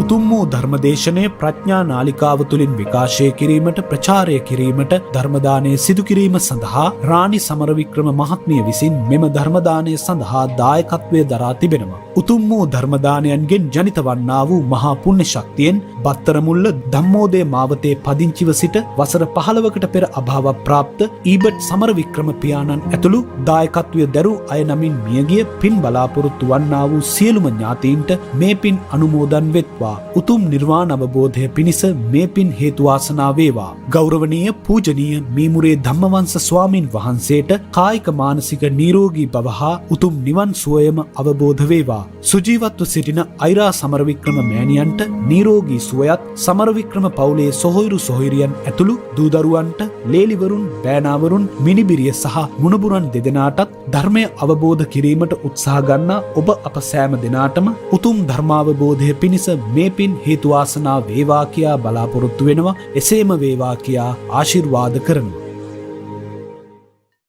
උතුම් වූ ධර්මදේශනය ප්‍රඥා නාලිකාව තුළින් විකාශය කිරීමට ප්‍රචාරය කිරීමට ධර්මදානය සිදු කිරීම සඳහා රාණි සමරවික්‍රම මහත්මිය විසින් මෙම ධර්මදානය සඳහා දායකත්වය දරා තිබෙනවා. උතුම් වූ ධර්මදානයන්ගෙන් ජනිත වන්නා වූ මහා පුණ්‍ය ශක්තියෙන් බත්තරමුල්ල ධම්මෝදය මාවතේ පදිංචිව සිට වසර 15කට පෙර අභාව ප්‍රාප්ත ඊබට් සමරවික්‍රම පියාණන් ඇතුළු දායකත්වය දරූ අය නමින් මියගිය පින් බලාපොරොත්තු වන්නා වූ සියලුම ඥාතීන්ට මේ පින් අනුමෝදන් වෙත්වා. උතුම් නිර්වාණ අවබෝධය පිණිස මේ පින් හේතු වාසනා වේවා. ගෞරවනීය පූජනීය මීමුරේ ධම්මවංශ ස්වාමින් වහන්සේට කායික මානසික නිරෝගී බව හා උතුම් නිවන් සුවයම අවබෝධ වේවා. සුජීවත්ව සිටින අයිරා සමරවික්‍රම මෑණියන්ට නිරෝගී සුවයත් සමරවික්‍රම පවුලේ සොහොයුරු සොහොයුරියන් ඇතුළු දූදරුවන්ට ලේලිවරුන් බෑනාවරුන් මිනිබිරිය සහ මුණුබුරන් දෙදෙනාටත් ධර්මය අවබෝධ කිරීමට උත්සාහ ගන්නා ඔබ අප සෑම දෙනාටම උතුම් ධර්මාවබෝධය පිණිස මේ පින් හේතු වාසනා වේවා කියා බලාපොරොත්තු වෙනවා. එසේම වේවා කියා ආශිර්වාද කරනවා.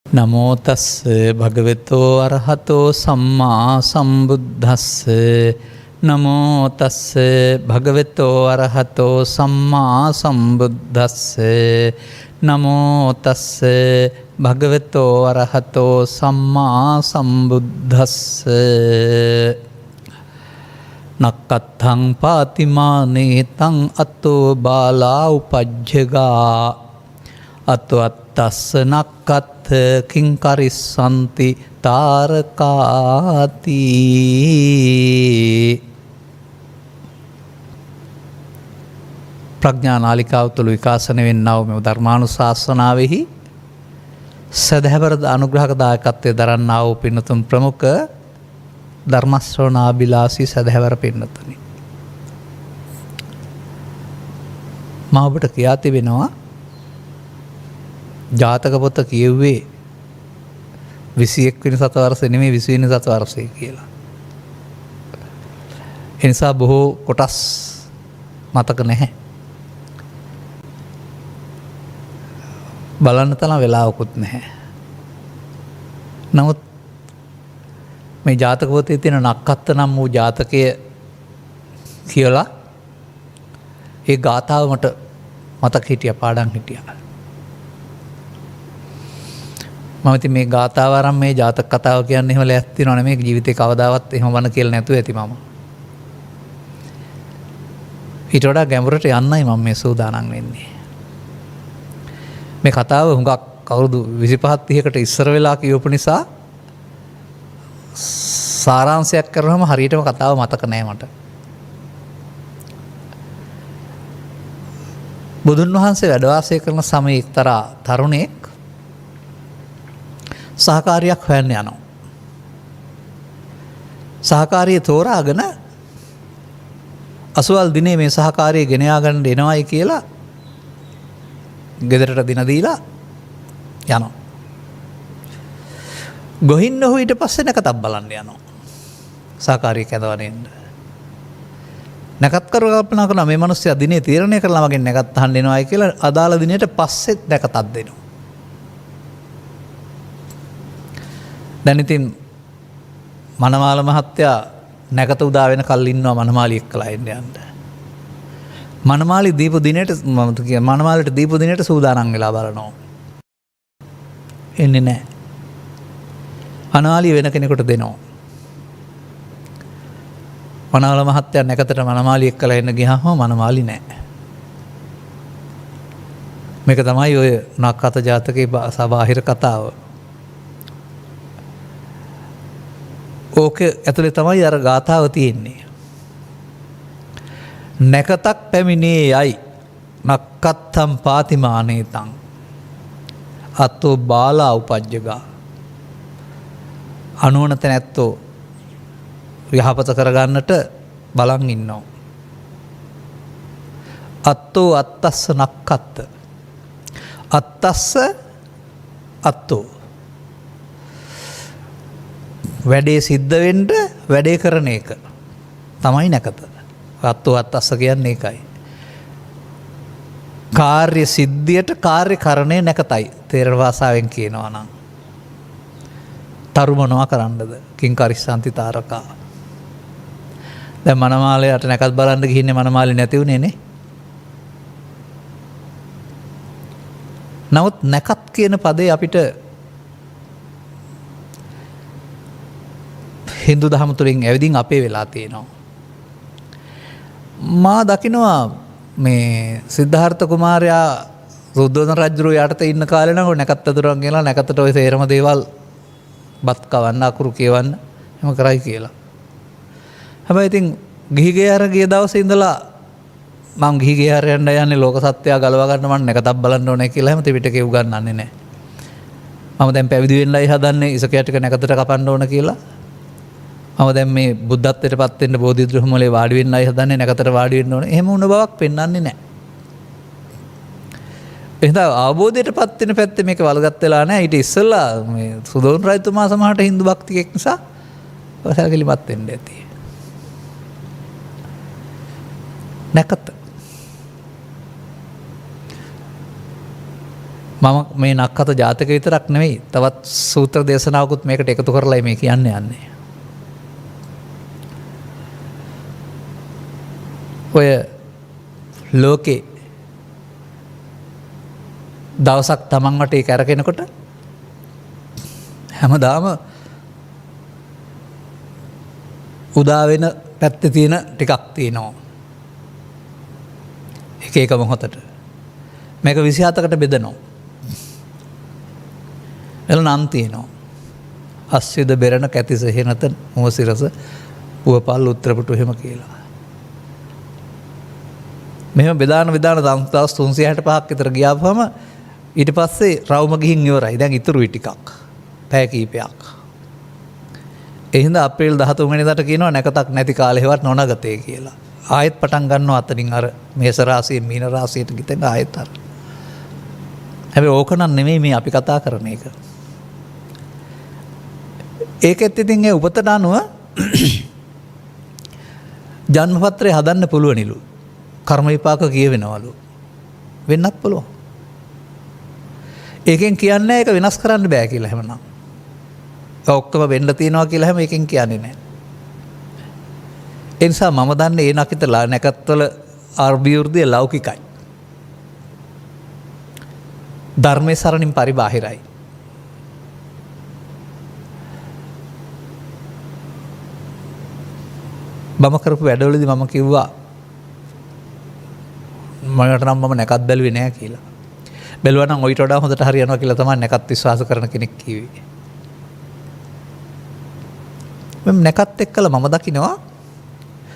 නමෝ තස්ස භගවතෝ අරහතෝ සම්මා සම්බුද්දස්ස. නමෝ තස්ස භගවතෝ අරහතෝ සම්මා සම්බුද්දස්ස. නමෝ තස්ස භගවතෝ අරහතෝ සම්මා සම්බුද්දස්ස. නක්කත්තං පාතිමානේතං අතෝ බාලා උපජ්ජගා. අතෝ අත්තස්ස නක්කත්ත කිංකරිස්සන්ති තාරකාති. ප්‍රඥා නාලිකාව තුළ විකාශනය වෙන්නව මෙම ධර්මානුශාසනාවෙහි සදහැවර අනුග්‍රහක දායකත්වය දරන්නා වූ පින්නතුන් ප්‍රමුඛ ධර්මශ්‍රවණාබිලාසී සදහැවර පින්නතුනි. මම ඔබට කියා තිබෙනවා ජාතක පොත කියුවේ 21 වෙනි සතවර්ෂය නෙමෙයි 20 වෙනි සතවර්ෂය කියලා. ඒ නිසා බොහෝ කොටස් මතක නැහැ. බලන්න තරම් වෙලාවකුත් නැහැ. නමුත් මේ ජාතක පොතේ තියෙන නක්කත්ත නම් වූ ජාතකය කියලා ඒ ගාථාව මට මතක හිටියා, පාඩම් හිටියා. මම ඉතින් මේ ගාථාව අරන් මේ ජාතක කතාව කියන්නේ එහෙම ලෑස්ති වෙනව නෙමෙයි. ජීවිතේ කවදාවත් එහෙම වණ කියලා නැතුව ඇති මම. ඊට වඩා ගැඹුරට යන්නයි මම මේ සූදානම් වෙන්නේ. මේ කතාව හුඟක් අවුරුදු 25-30කට ඉස්සර වෙලා කියවපු නිසා සාරාංශයක් කරනම හරියටම කතාව මතක නෑ මට. බුදුන් වහන්සේ වැඩ වාසය කරන සමයේ එක්තරා තරුණයෙක් සහකාරියක් හොයන්න යනවා. සහකාරිය තෝරාගෙන අසවල් දිනේ මේ සහකාරිය ගෙන යාගන්න එනවයි කියලා ගෙදරට දින දීලා යනවා. ගොහින් ඔහු ඊට පස්සේ නැකතක් බලන්න යනවා. සහකාරිය කැඳවගෙන එන්න. නැකත් කරු කල්පනා කරනවා මේ මිනිස්සයා දිනේ තීරණය කරලා මගෙන් නැකත් අහන්න එනවයි කියලා අදාළ දිනේට පස්සෙත් නැකතක් දෙනවා. දැන් ඉතින් මනමාල මහත්තයා නැකත උදා වෙන කල් ඉන්නවා මනමාලි එක්කලා එන්න යන්න. මනමාලි දීපු දිනේට මනමාලට දීපු දිනේට සූදානම් වෙලා බලනවා. එන්නේ නැහැ. මනමාලි වෙන කෙනෙකුට දෙනවා. මනමාල මහත්තයා නැකතට මනමාලි එක්කලා එන්න ගියාම මනමාලි නැහැ. මේක තමයි ඔය නක්කත ජාතකයේ බාහිර කතාව. ඕක ඇතුලේ තමයි අර ගාථාව තියෙන්නේ. නැකතක් පැමිණේ යයි නක්කත්තම් පාතිමානේතං අතෝ බාලා උපජ්ජගා. අනුවන තැනැත්තෝ යහපත කරගන්නට බලන් ඉන්නවා. අත්තෝ අත්තස්ස නක්කත්ත. අත්තස්ස අත්තෝ වැඩේ සිද්ධ වෙන්න වැඩේ කරන එක තමයි නැකත. අත්තෝ අත්තස්ස කියන්නේ ඒකයි. කාර්ය සිද්ධියට කාර්ය කරණය නැකතයි. තේරණ භාෂාවෙන් කියනවා නම් තරු මොනවා කරන්නද? කිං කරිස්සන්ති තාරකා. දැන් මනමාලයට නැකත් බලන්න ගිහින්නේ මනමාලේ නැති උනේ නේ. නමුත් නැකත් කියන පදේ අපිට හින්දු දහම තුළින් ඇවිදින් අපේ වෙලා තියෙනවා. මා දකිනවා මේ සිද්ධාර්ථ කුමාරයා සුද්ධෝදන රජුරු යටතේ ඉන්න කාලේ නම් නැකත් අතුරන් කියලා නැකතට ওই තේරම දේවල් බත් කවන්න අකුරු කියවන්න එහෙම කරයි කියලා. හැබැයි ඉතින් ගිහිගේ අර ගිය දවසේ ඉඳලා මං ගිහිගේ අර යන්නේ ලෝක සත්‍යය ගලවා ගන්න මම නැකතක් බලන්න ඕනේ කියලා හැම ත්‍රිපිටකේ උගන්වන්නේ නැහැ. මම දැන් පැවිදි වෙන්නයි හදන්නේ ඉසකය ටික නැකතට කපන්න ඕන කියලා. මම දැන් මේ බුද්ධත්වයට පත් වෙන්න බෝධිද්‍රෝහ මොලේ වාඩි වෙන්නයි හදන්නේ නැකතට වාඩි වෙන්න ඕනේ. එහෙම වුණ බවක් පෙන්වන්නේ නැහැ. එහෙනම් අවබෝධයට පත් වෙන පැත්තේ මේක වලගත් වෙලා නැහැ. ඊට ඉස්සෙල්ලා මේ සුදෝන් රජතුමා සමහරට හින්දු භක්තිකෙක් නිසා ඔසල්ගලිමත් වෙන්න ඇති. නැකත මම මේ නක්කත ජාතක විතරක් නෙවෙයි තවත් සූත්‍ර දේශනාවකුත් මේකට එකතු කරලා මේ කියන්නේ. ඔය ලෝකේ දවසක් තමන් වටේ කැරකෙනකොට හැමදාම උදා වෙන පැත්තේ තියෙන ටිකක් තියෙනවා. එක එක මොහොතට මේක 27කට බෙදනවා. එල නම් තියෙනවා. අස්විද බෙරණ කැතිස හෙනත මුවසිරස පුවපල් උත්තරපුටු එහෙම කියලා. මෙහෙම බෙදාන දවස් 365ක් විතර ගියාපුවම ඊට පස්සේ රවුම ගිහින් ඉවරයි. දැන් ඉතුරුයි ටිකක්. පැය කීපයක්. ඒ හින්දා අප්‍රේල් 13 වෙනිදාට කියනවා නැකතක් නැති කාලෙවත් නොනගතේ කියලා. ආයෙත් පටන් ගන්නවා අතනින් අර මේෂ රාශියෙන් මීන රාශියට ගිතෙන් ආයෙත් අර. හැබැයි ඕක නම් නෙමෙයි මේ අපි කතා කරන එක. ඒකෙත් ඉතින් ඒ උපතට අනුව ජන්මපත්‍රය හදන්න පුළුවනිලු. කර්ම විපාක කියවෙනවලු. වෙන්නත් පුළුවන්. ඒකෙන් කියන්නේ ඒක වෙනස් කරන්න බෑ කියලා හැමනම්. ඔක්කොම වෙන්න තියෙනවා කියලා හැම එකෙන් කියන්නේ නැහැ. ඒ නිසා මම දන්නේ ඒ නකිතලා නැකත්වල අර්බියුර්දිය ලෞකිකයි. ධර්මයේ සරණින් පරිබාහිරයි. මම කරපු වැඩවලදී මම කිව්වා මට නම් මම නැකත් බැලුවේ නෑ කියලා. බැලුවා නම් ඔයිට වඩා හොඳට හරියනවා කියලා තමයි නැකත් විශ්වාස කරන කෙනෙක් කිව්වේ. මම නැකත් එක්කලා මම දකිනවා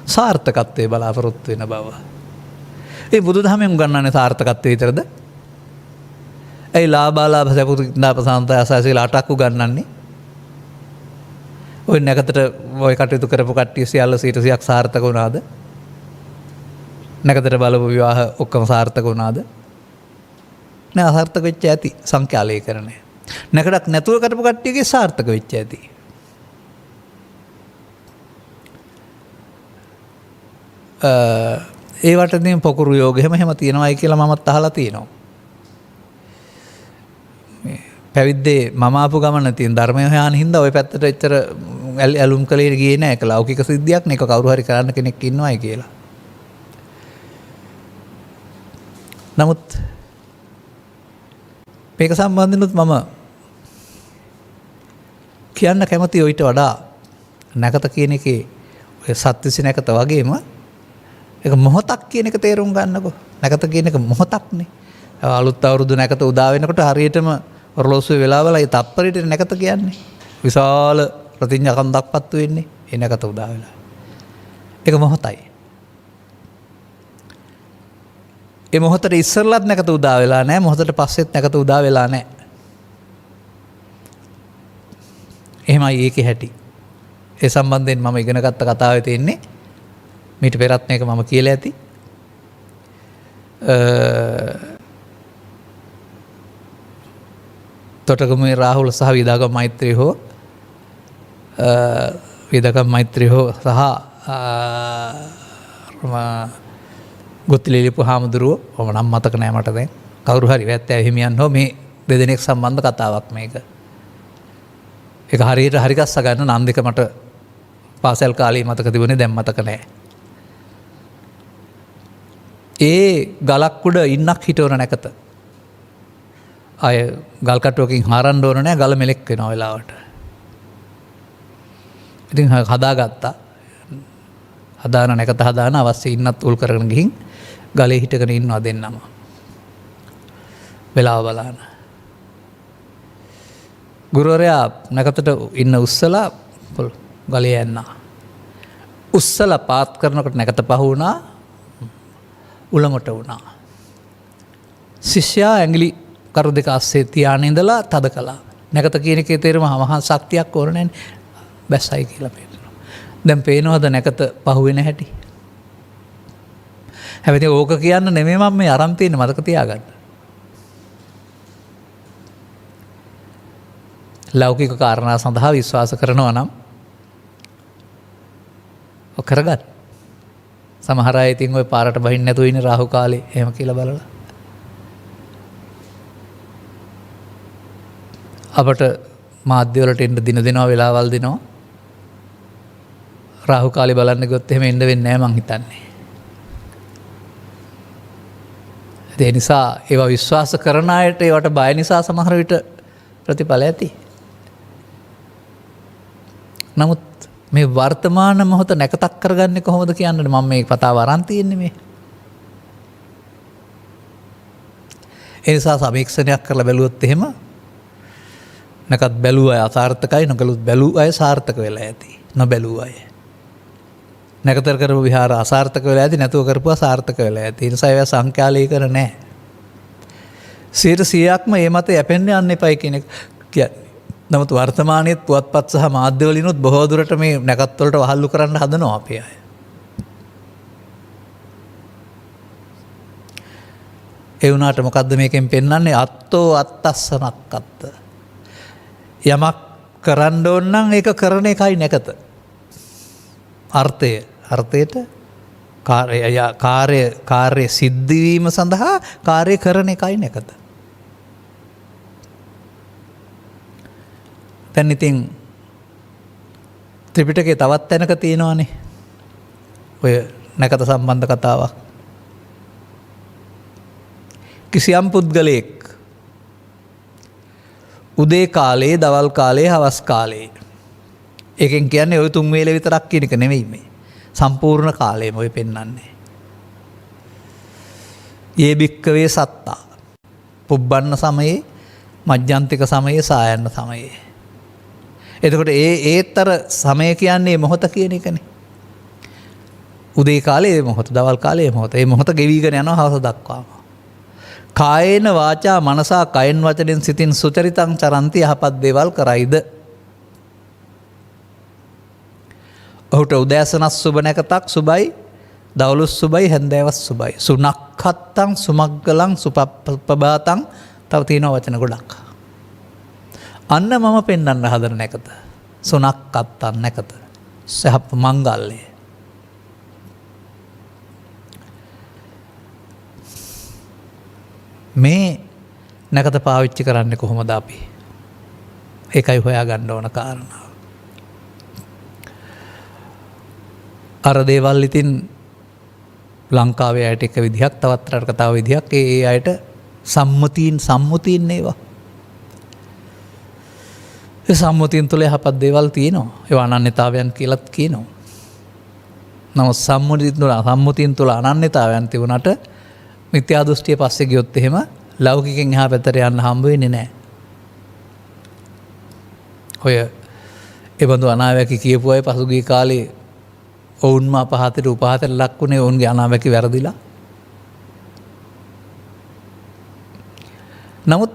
සාර්ථකත්වයේ බලාපොරොත්තු වෙන බව. ඒ බුදුදහමෙන් උගන්වන්නේ සාර්ථකත්වයේ විතරද? ඒ ලාභාලාභ සපුරුදාප සාන්තය අසාසීල 8ක් උගන්වන්නේ. ඔය නැකතට ඔය කටයුතු කරපු කට්ටිය සියල්ල 100%ක් සාර්ථක වුණාද? නැකතට බලපු විවාහ ඔක්කොම සාර්ථක වුණාද? නෑ අසාර්ථක වෙච්ච ඇති සංඛ්‍යාලීකරණය. නැකඩක් නැතුව කරපු කට්ටියගේ සාර්ථක වෙච්ච ඇති. ඒවටදී පොකුරු යෝග එහෙම තියෙනවායි කියලා මමත් අහලා තියෙනවා. පැවිද්දේ මම ආපු ගමන තියෙන ධර්මය හොයන හින්දා ওই පැත්තට එච්චර ඇලුම් කලේ ගියේ නෑ. ඒක ලෞකික සිද්ධියක් නේ. ඒක කවුරු හරි කරන්න කෙනෙක් ඉන්නවයි කියලා. නමුත් මේක සම්බන්ධනොත් මම කියන්න කැමති ඔයිට වඩා නැකත කියන එකේ ඔය සත්‍විසි නැකත වගේම ඒක මොහොතක් කියන එක තේරුම් ගන්නකො. නැකත කියන එක මොහොතක්නේ. අලුත් අවුරුදු නැකත උදා වෙනකොට හරියටම ඔරලෝසුවේ වෙලාවල ඒ තප්පරයට නැකත කියන්නේ. විශාල ප්‍රතිඥා කන්දක්පත් වෙන්නේ ඒ නැකත උදා වෙලා. ඒක මොහොතයි. ඒ මොහොතට ඉස්සරලත් නැකත උදා වෙලා නැහැ. මොහොතට පස්සෙත් නැකත උදා වෙලා නැහැ. එහෙමයි ඒකේ හැටි. ඒ සම්බන්ධයෙන් මම ඉගෙන ගත්ත කතාවේ තියෙන්නේ මීට පෙරත් මේක මම කියලා ඇති. තොටගමුවේ රාහුල සහ විදාගම් මෛත්‍රී හෝ සහ ගොත්තිලිලිපු හාමුදුරුවෝ මම නම් මතක නෑ මට දැන්. කවුරු හරි වැත්තෑ හිමියන් හෝ මේ දෙදෙනෙක් සම්බන්ධ කතාවක් මේක. ඒක හරියට හරි ගස්ස ගන්න නම් දෙක මට පාසල් කාලේ මතක තිබුණේ දැන් මතක නෑ. ඒ ගලක් උඩ ඉන්නක් හිටවන නැකත. අය ගල් කටුවකින් හරන්න ඕන නෑ ගල මෙලෙක් වෙනවා වෙලාවට. ඉතින් හදාගත්තා. හදාන නැකත හදාන අවශ්‍ය ඉන්නත් උල් කරගෙන ගිහින් ගලේ හිටගෙන ඉන්නවා දෙන්නම. වෙලාව බලන්න. ගුරුවරයා නැකතට ඉන්න උස්සලා ගලේ යන්නා. උස්සලා පාත් කරනකොට නැකත පහ වුණා උළඟට වුණා. ශිෂ්‍යයා ඇඟිලි කරු දෙක අස්සේ තියාගෙන ඉඳලා තද කළා. නැකත කියන එකේ තේරුම මහා ශක්තියක් ඕන නැන්නේ. බැස්සයි කියලා පේනවා. දැන් පේනවද නැකත පහුවෙන හැටි? හැබැයි ඕක කියන්න නෙමෙයි මම මේ අරන් තියෙන්නේ මතක තියාගන්න. ලෞකික කාරණා සඳහා විශ්වාස කරනවා නම් ඔක කරගන්න. සමහර අය ඉතින් ওই පාරට බහින්න නැතුව ඉන්නේ රාහු කාලේ එහෙම කියලා බලලා. අපට මාධ්‍ය වලට එන්න දින දෙනවා වෙලාවල් දෙනවා. රාහු කාලේ බලන්න ගියොත් එහෙම එන්න වෙන්නේ නැහැ මං හිතන්නේ. ඒ නිසා ඒවා විශ්වාස කරන අයට ඒවට බය නිසා සමහර විට ප්‍රතිඵල ඇති. නමුත් මේ වර්තමාන මොහොත නැකතක් කරගන්නේ කොහොමද කියන්නේ මම මේ කතාව අරන් තියෙන්නේ මේ. ඒ නිසා සමීක්ෂණයක් කරලා බැලුවොත් එහෙම නැකත් බැලුව අය අසාර්ථකයි නොකලුත් බැලූ අය සාර්ථක වෙලා ඇති. නොබැලූ අය. නැකතර කරපු විහාර අසාර්ථක වෙලා ඇති නැතුව කරපුවා සාර්ථක වෙලා ඇති. ඒ නිසා ඒවා සංඛ්‍යාලීකර නැහැ. 100%ක්ම මේ මත යැපෙන්න යන්න එපයි කියන එක කියන්නේ. නමුත් වර්තමානයේත් පුවත්පත් සහ මාධ්‍යවලිනුත් බොහෝ දුරට මේ නැකත් වලට වහල්ලු කරන්න හදනවා අපේ අය. ඒ වුණාට මොකද්ද මේකෙන් පෙන්වන්නේ? අත්තෝ අත්තස්සනක් අත්ත. යමක් කරන්න ඕන නම් ඒක කරන එකයි නැකත. අර්ථයට කාර්ය සිද්ධ වීම සඳහා කාර්ය කරන එකයි නැකත. දැන් ඉතින් ත්‍රිපිටකේ තවත් තැනක තියෙනවානේ ඔය නැකත සම්බන්ධ කතාවක්. කිසියම් පුද්ගලයෙක් උදේ කාලේ, දවල් කාලේ, හවස් කාලේ. ඒකෙන් කියන්නේ ওই තුන් වේල විතරක් කියන එක නෙමෙයි මේ. සම්පූර්ණ කාලයම ඔය පෙන්වන්නේ. යේ බික්කවේ සත්තා. පුබ්බන්න සමයේ, මජ්ජන්තික සමයේ, සායන්න සමයේ. එතකොට ඒතර සමය කියන්නේ මොහොත කියන එකනේ. උදේ කාලේ මොහොත, දවල් කාලේ මොහොත. ඒ මොහොත ගෙවිගෙන යනවා හවස දක්වාම. කායේන වාචා මනසා කයෙන් වචනෙන් සිතින් සුචරිතං චරන්ති යහපත් දේවල් කරයිද. ඔහුට උදෑසනස් සුබ නැකතක් සුබයි, දවලුස් සුබයි, හැන්දෑවස් සුබයි. සුනක්ඛත්තං සුමග්ගලං සුපප්පබාතං තව තියෙන වචන ගොඩක්. අන්න මම පෙන්වන්න හදන නැකත. සුනක්ඛත්තං නැකත. සහප මංගල්‍ය. මේ නැකත පාවිච්චි කරන්නේ කොහොමද අපි? ඒකයි හොයාගන්න ඕන කාරණාව. අර දේවල් ඉතින් ලංකාවේ අයට එක විදිහක්, තවත් රටක තව විදිහක්. ඒ අයට සම්මුතියින් ඒවා. ඒ සම්මුතියින් තුළ යහපත් දේවල් තියෙනවා. ඒවා අනන්‍යතාවයන් කියලාත් කියනවා. නමුත් සම්මුතියින් තුළ අනන්‍යතාවයන් තිබුණාට මිත්‍යා දෘෂ්ටිය පස්සේ ගියොත් එහෙම ලෞකිකෙන් එහා පැත්තට යන්න හම්බ වෙන්නේ නැහැ. ඔය ඒබඳු අනාවැකි කියපු අය පසුගිය කාලේ ඔවුන්ම අපහාතයට උපහාතයට ලක් වුණේ ඔවුන්ගේ අනාවැකි වැරදිලා. නමුත්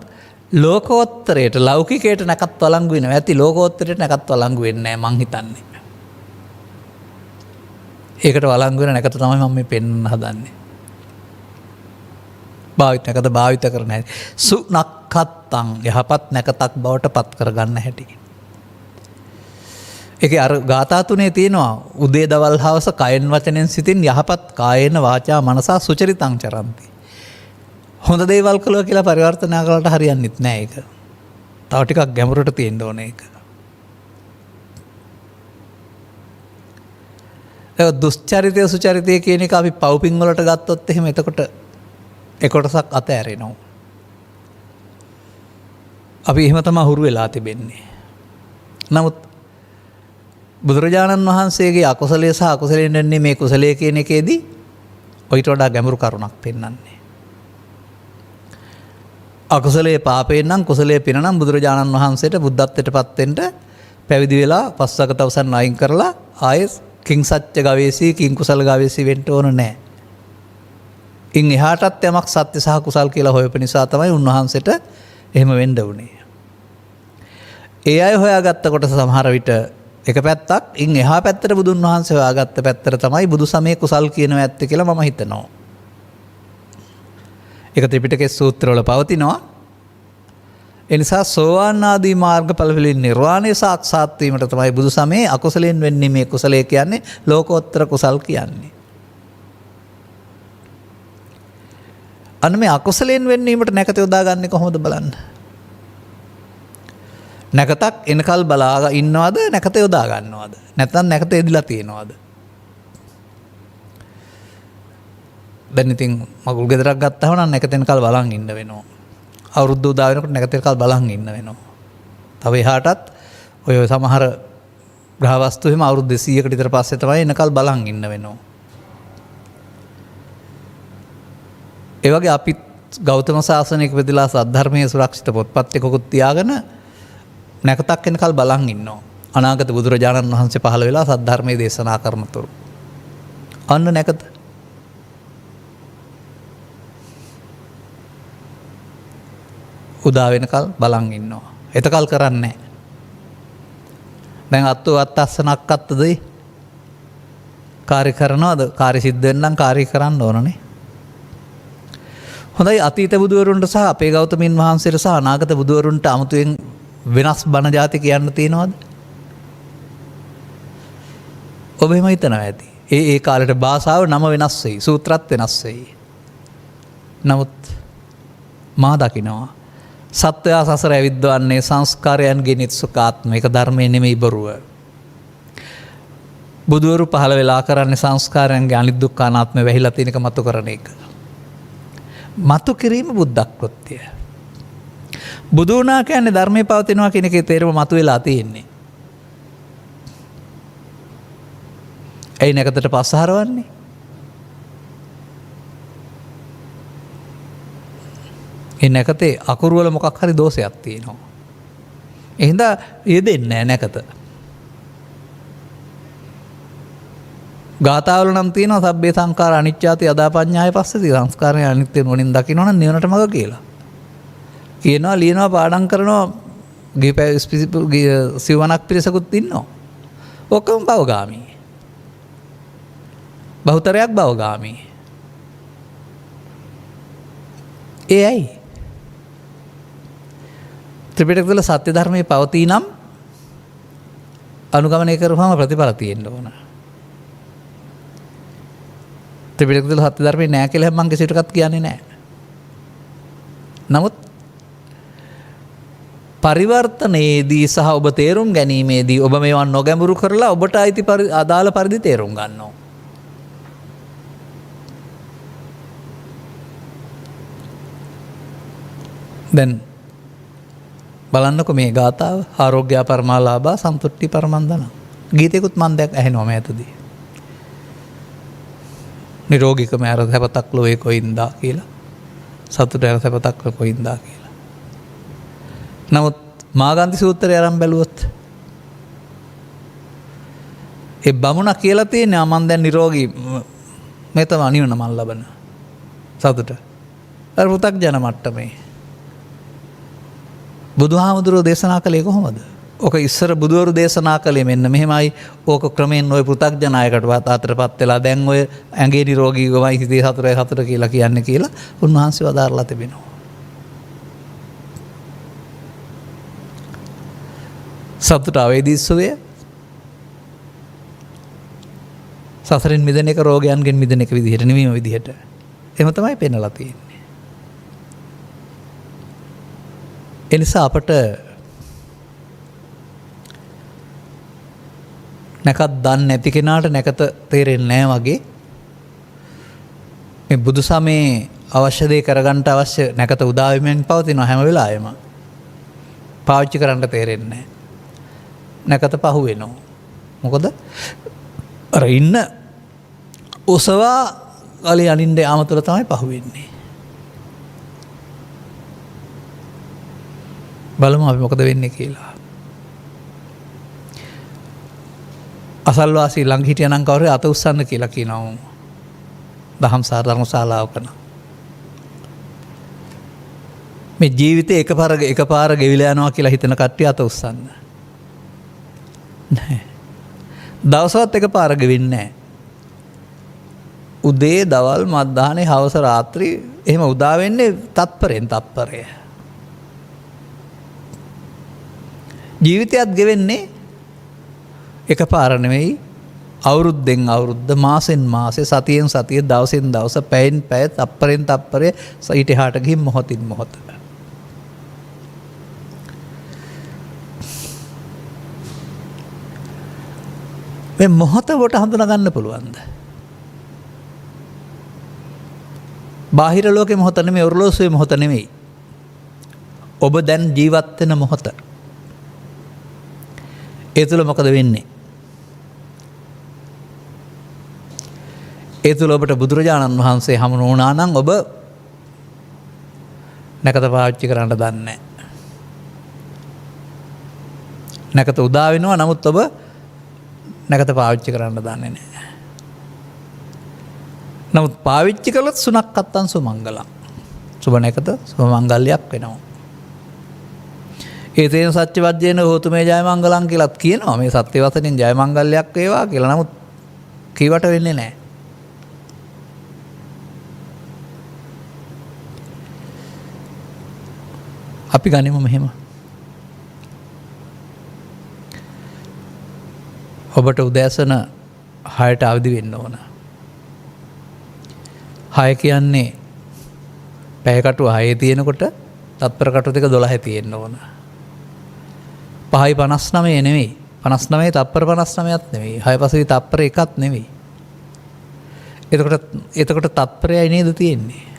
ලෝකෝත්තරයට, ලෞකිකයට නැකත් වළංගු වෙනවා. ඇති ලෝකෝත්තරයට නැකත් වළංගු වෙන්නේ නැහැ මං හිතන්නේ. ඒකට වළංගු වෙන නැකත තමයි මම මේ පෙන්වන්න හදන්නේ. නැකත භාවිත කරන හැටි. සුනක්ඛත්තං යහපත් නැකතක් බවට පත් කරගන්න හැටි. ඒකේ අර ගාථා තුනේ තියෙනවා උදේ දවල් හවස කයෙන් වචනෙන් සිතින් යහපත් කායේන වාචා මනසා සුචරිතං චරಂತಿ. හොඳ දේවල් කළා කියලා පරිවර්තනය කළාට හරියන්නේත් නෑ ඒක. තව ටිකක් ගැඹුරට තියෙන්න ඕනේ ඒක. දුස්චරිතය සුචරිතය කියන එක අපි පව්පින් වලට ගත්තොත් එහෙම එතකොට ඒ කොටසක් අතෑරෙනවා. අපි එහෙම තමයි හුරු වෙලා තිබෙන්නේ. නමුත් බුදුරජාණන් වහන්සේගේ අකුසලයේ සහ අකුසලයෙන් වෙන්නේ මේ කුසලයේ කියන එකේදී ඔයිට වඩා ගැඹුරු කරුණක් පෙන්වන්නේ. අකුසලයේ පාපයෙන් නම් කුසලයේ පින නම් බුදුරජාණන් වහන්සේට බුද්ධත්වයට පත් වෙන්න පැවිදි වෙලා පස්වක තවසන් අයින් කරලා ආයෙත් කිං සත්‍ය ගවේෂී කිං කුසල ගවේෂී වෙන්න ඕන නැහැ. ඉන් එහාටත් යමක් සත්‍ය සහ කුසල් කියලා හොයපු නිසා තමයි උන්වහන්සේට එහෙම වෙන්න උනේ. ඒ අය හොයාගත්ත කොට සමහර විට එක පැත්තක් ඉන් එහා පැත්තට බුදුන් වහන්සේ හොයාගත්ත පැත්තට තමයි බුදු සමයේ කුසල් කියනවා ඇත්තේ කියලා මම හිතනවා. ඒක ත්‍රිපිටකයේ සූත්‍රවල පවතිනවා. ඒ නිසා සෝවාන් ආදී මාර්ගඵල වලින් නිර්වාණය සාක්ෂාත් වීමට තමයි බුදු සමයේ අකුසලයෙන් වෙන්නේ මේ කුසලයේ කියන්නේ ලෝකෝත්තර කුසල් කියන්නේ. අන්න මේ අකුසලයෙන් වෙන්නීමට නැකත යොදාගන්නේ කොහොමද බලන්න. නැකතක් එනකල් බලා ඉන්නවද නැකත යොදා ගන්නවද නැත්නම් නැකත එදිලා තියෙනවද? දැන් ඉතින් මගුල් ගෙදරක් ගත්තාම නම් නැකත එනකල් බලන් ඉන්න වෙනවා. අවුරුද්ද උදා වෙනකොට නැකත එනකල් බලන් ඉන්න වෙනවා. තව එහාටත් ඔය සමහර ග්‍රහ වස්තු එහෙම අවුරුදු 200කට විතර පස්සේ තමයි එනකල් බලන් ඉන්න වෙනවා. ඒ වගේ අපි ගෞතම සාසනයක ඉපදලා සද්ධර්මයේ සුරක්ෂිත පොත්පත් එකකුත් තියාගෙන නැකතක් එනකල් බලන් ඉන්නවා. අනාගත බුදුරජාණන් වහන්සේ පහළ වෙලා සද්ධර්මයේ දේශනා කරනතුරු. අන්න නැකත. උදා වෙනකල් බලන් ඉන්නවා. එතකල් කරන්නේ නැහැ. දැන් අත්තු අත්තස්සනක් අත්තද කාර්ය කරනවද? කාර්ය සිද්ධ වෙන්න නම් කාර්ය කරන්න ඕනනේ. හොඳයි අතීත බුදුවරුන්ට සහ අපේ ගෞතමීන් වහන්සේට සහ අනාගත බුදුවරුන්ට 아무තෙන් වෙනස් බණ જાති කියන්න තියෙනවද? ඔබ එහෙම හිතනවා ඇති. ඒ කාලේට භාෂාව නම වෙනස් වෙයි, සූත්‍රත් වෙනස් වෙයි. නමුත් මා දකිනවා සත්වයා සසර ඇවිද්දවන්නේ සංස්කාරයන්ගේ නිත්සුකාත්මික ධර්මයේ නෙමෙයි බොරුව. බුදුවරු පහළ වෙලා කරන්නේ සංස්කාරයන්ගේ අනිදුක්ඛ අනාත්ම වෙහිලා තියෙන එක මතු කරන එක. මතු කිරීම බුද්ධ කෘත්‍යය. බුදු වුණා කියන්නේ ධර්මයේ පවතිනවා කියන එකේ තේරුම මතු වෙලා තියෙන්නේ. ඇයි නැකතට පස්ස හරවන්නේ? ඒ නැකතේ අකුරු වල මොකක් හරි දෝෂයක් තියෙනවා. එහෙනම් යෙදෙන්නේ නැහැ නැකත. ගාථාවල නම් තියෙනවා සබ්බේ සංඛාර අනිච්චාති අදාපඤ්ඤාය පස්සති සංස්කාරය අනිත්‍ය නොනින් දකින්න නම් නිවනට මඟ කියලා. කියනවා ලියනවා පාඩම් කරනවා සිවණක් පිරිසකුත් ඉන්නවා. ඔක්කොම භවගාමී. බහුතරයක් භවගාමී. ඒ ඇයි? ත්‍රිපිටක තුළ සත්‍ය ධර්මයේ පවතී නම් අනුගමනය කරපුවම ප්‍රතිඵල තියෙන්න ඕන. ත්‍රිපිටක තුළ සත්‍ය ධර්මයේ නැහැ කියලා මම කිසිටකත් කියන්නේ නැහැ. නමුත් පරිවර්තනයේදී සහ ඔබ තේරුම් ගැනීමේදී ඔබ මේවා නොගැඹුරු කරලා ඔබට අයිති අදාළ පරිදි තේරුම් ගන්නවා. දැන් බලන්නකො මේ ගාථාව ආරෝග්‍ය පරමාලාභා සන්තුට්ටි පරමන්දන. ගීතයකුත් මම දැක් ඇහෙනවා මෑතදී. නිරෝගීකම ඇර සැපතක් ලෝයේ කොයින්දා කියලා. සතුට ඇර සැපතක් කොයින්දා කියලා. නමුත් මාගන්ධි සූත්‍රය අරන් බැලුවොත් ඒ බමුණා කියලා තියෙනවා මම දැන් නිරෝගී මේ තමයි නිවන මන් ලබන සතුට. අර පුතග්ජන මට්ටමේ බුදුහාමුදුරුවෝ දේශනා කළේ කොහොමද? ඕක ඉස්සර බුදුවරු දේශනා කළේ මෙන්න මෙහෙමයි. ඕක ක්‍රමෙන් ඔය පෘථග්ජනයකටවත් අතරපත් වෙලා දැන් ඔය ඇඟේ නිරෝගීවමයි හිතේ සතුට කියලා කියන්නේ කියලා උන්වහන්සේ වදාරලා තිබෙනවා. සතුට අවේදී සුවය සසරින් මිදෙන එක රෝගයන්ගෙන් මිදෙන එක විදිහට නෙමෙයි විදිහට. එහෙම තමයි පෙන්නලා තියෙන්නේ. එනිසා අපට නැකත් දන්නේ නැති කෙනාට නැකත තේරෙන්නේ නැහැ වගේ මේ බුදු සමයේ අවශ්‍ය දේ කරගන්න අවශ්‍ය නැකත උදා වෙමින් පවතින හැම වෙලාවෙම පාවිච්චි කරන්න තේරෙන්නේ නැහැ. නැකත පහු වෙනවා. මොකද අර ඉන්න ඔසවා ගලේ අනින්න යාම තුළ තමයි පහු වෙන්නේ. බලමු අපි මොකද වෙන්නේ කියලා. අසල්වාසී ළඟ හිටියනම් කවුරු අත උස්සන්න කියලා කියනවා. දහම් ධර්මශාලාවක නම් මේ ජීවිතේ එකපාර ගෙවිලා යනවා කියලා හිතන කට්ටිය අත උස්සන්න. නැහැ. දවසවත් එකපාර ගෙවෙන්නේ නැහැ. උදේ දවල් මධ්‍යහ්නේ හවස රාත්‍රී එහෙම උදා වෙන්නේ තත්පරෙන් තත්පරය. ජීවිතයත් ගෙවෙන්නේ එකපාර නෙවෙයි අවුරුද්දෙන් අවුරුද්ද මාසෙන් මාසේ සතියෙන් සතිය දවසෙන් දවස පැයෙන් පැය තප්පරෙන් තප්පරය ඊට එහාට ගිහින් මොහොතින් මොහොත. මේ මොහොත වට හඳුනා ගන්න පුළුවන්ද? බාහිර ලෝකේ මොහොත නෙමෙයි ඔරලෝසුවේ මොහොත නෙමෙයි. ඔබ දැන් ජීවත් වෙන මොහොත. ඒ තුළ මොකද වෙන්නේ? ඒ තුළ ඔබට බුදුරජාණන් වහන්සේ හමු වුණා නම් ඔබ නැකත පාවිච්චි කරන්න දන්නේ නැහැ. නැකත උදා වෙනවා නමුත් ඔබ නැකත පාවිච්චි කරන්න දන්නේ නැහැ. නමුත් පාවිච්චි කළොත් සුණක් අත්තන් සුමංගලං. සුබ නැකත සුබ මංගල්‍යයක් වෙනවා. ඒ තේන සත්‍ය වජ්ජේන හෝතු මේ ජය මංගලං කියලාත් කියනවා. මේ සත්‍ය වචනෙන් ජය මංගල්‍යයක් වේවා කියලා. නමුත් කීවට වෙන්නේ නැහැ. අපි ගනිමු මෙහෙම. ඔබට උදෑසන 6ට අවදි වෙන්න ඕන. 6 කියන්නේ පැය කටුව 6 තියෙනකොට තත්පර කටුව දෙක 12 තියෙන්න ඕන. 5:59 නෙවෙයි. 59 තත්පර 59ක් නෙවෙයි. 6 තත්පර එකක් නෙවෙයි. එතකොට තත්පරයයි නේද තියෙන්නේ.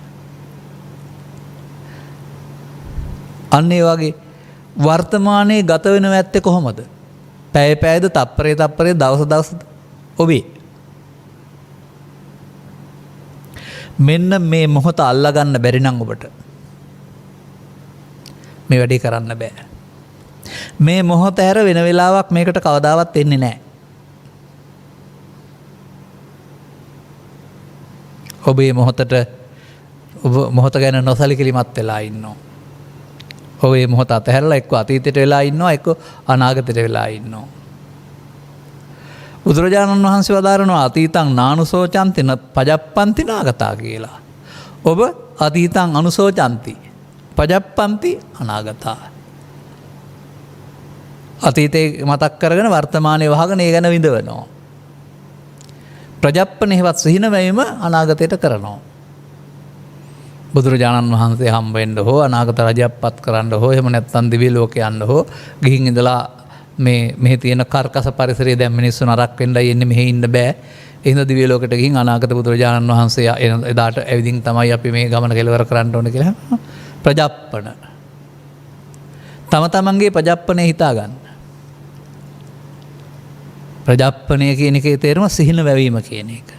අන්න ඒ වගේ වර්තමානයේ ගත වෙනව ඇත්තේ කොහොමද? පැයද තප්පරේ දවස ඔබේ. මෙන්න මේ මොහොත අල්ලගන්න බැරි නම් ඔබට මේ වැඩේ කරන්න බෑ. මේ මොහොත ඇර වෙන වෙලාවක් මේකට කවදාවත් එන්නේ නැහැ. ඔබ මේ මොහොත ගැන නොසලිකිලිමත් වෙලා ඉන්නවා. ඔය මොහොත අතහැරලා එක්ක අතීතයට වෙලා ඉන්නවා එක්ක අනාගතයට වෙලා ඉන්නවා. බුදුරජාණන් වහන්සේ වදාරනවා අතීතං නානුසෝචන්ති න පජප්පන්ති නාගතා කියලා. ඔබ අතීතං අනුසෝචන්ති පජප්පන්ති අනාගතා. අතීතේ මතක් කරගෙන වර්තමානයේ වහගෙන ඒ ගැන විඳවනවා. ප්‍රජප්පනේවත් සිහින වීම අනාගතයට කරනවා. බුදුරජාණන් වහන්සේ හම්බ වෙන්න හෝ අනාගත රජයක්පත් කරන්න හෝ එහෙම නැත්නම් දිව්‍ය ලෝකේ යන්න හෝ ගිහින් ඉඳලා මේ තියෙන කර්කස පරිසරයේ දැන් මිනිස්සු නරක වෙන්නයි එන්නේ මෙහෙ ඉන්න බෑ. ඒ හින්දා දිව්‍ය ලෝකෙට ගිහින් අනාගත බුදුරජාණන් වහන්සේ එදාට ඇවිදින් තමයි අපි මේ ගමන කෙලවර කරන්න ඕනේ කියලා ප්‍රජප්පන. තම තමන්ගේ ප්‍රජප්පනේ හිතා ගන්න. ප්‍රජප්පනය කියන එකේ තේරුම සිහින වැවීම කියන එක.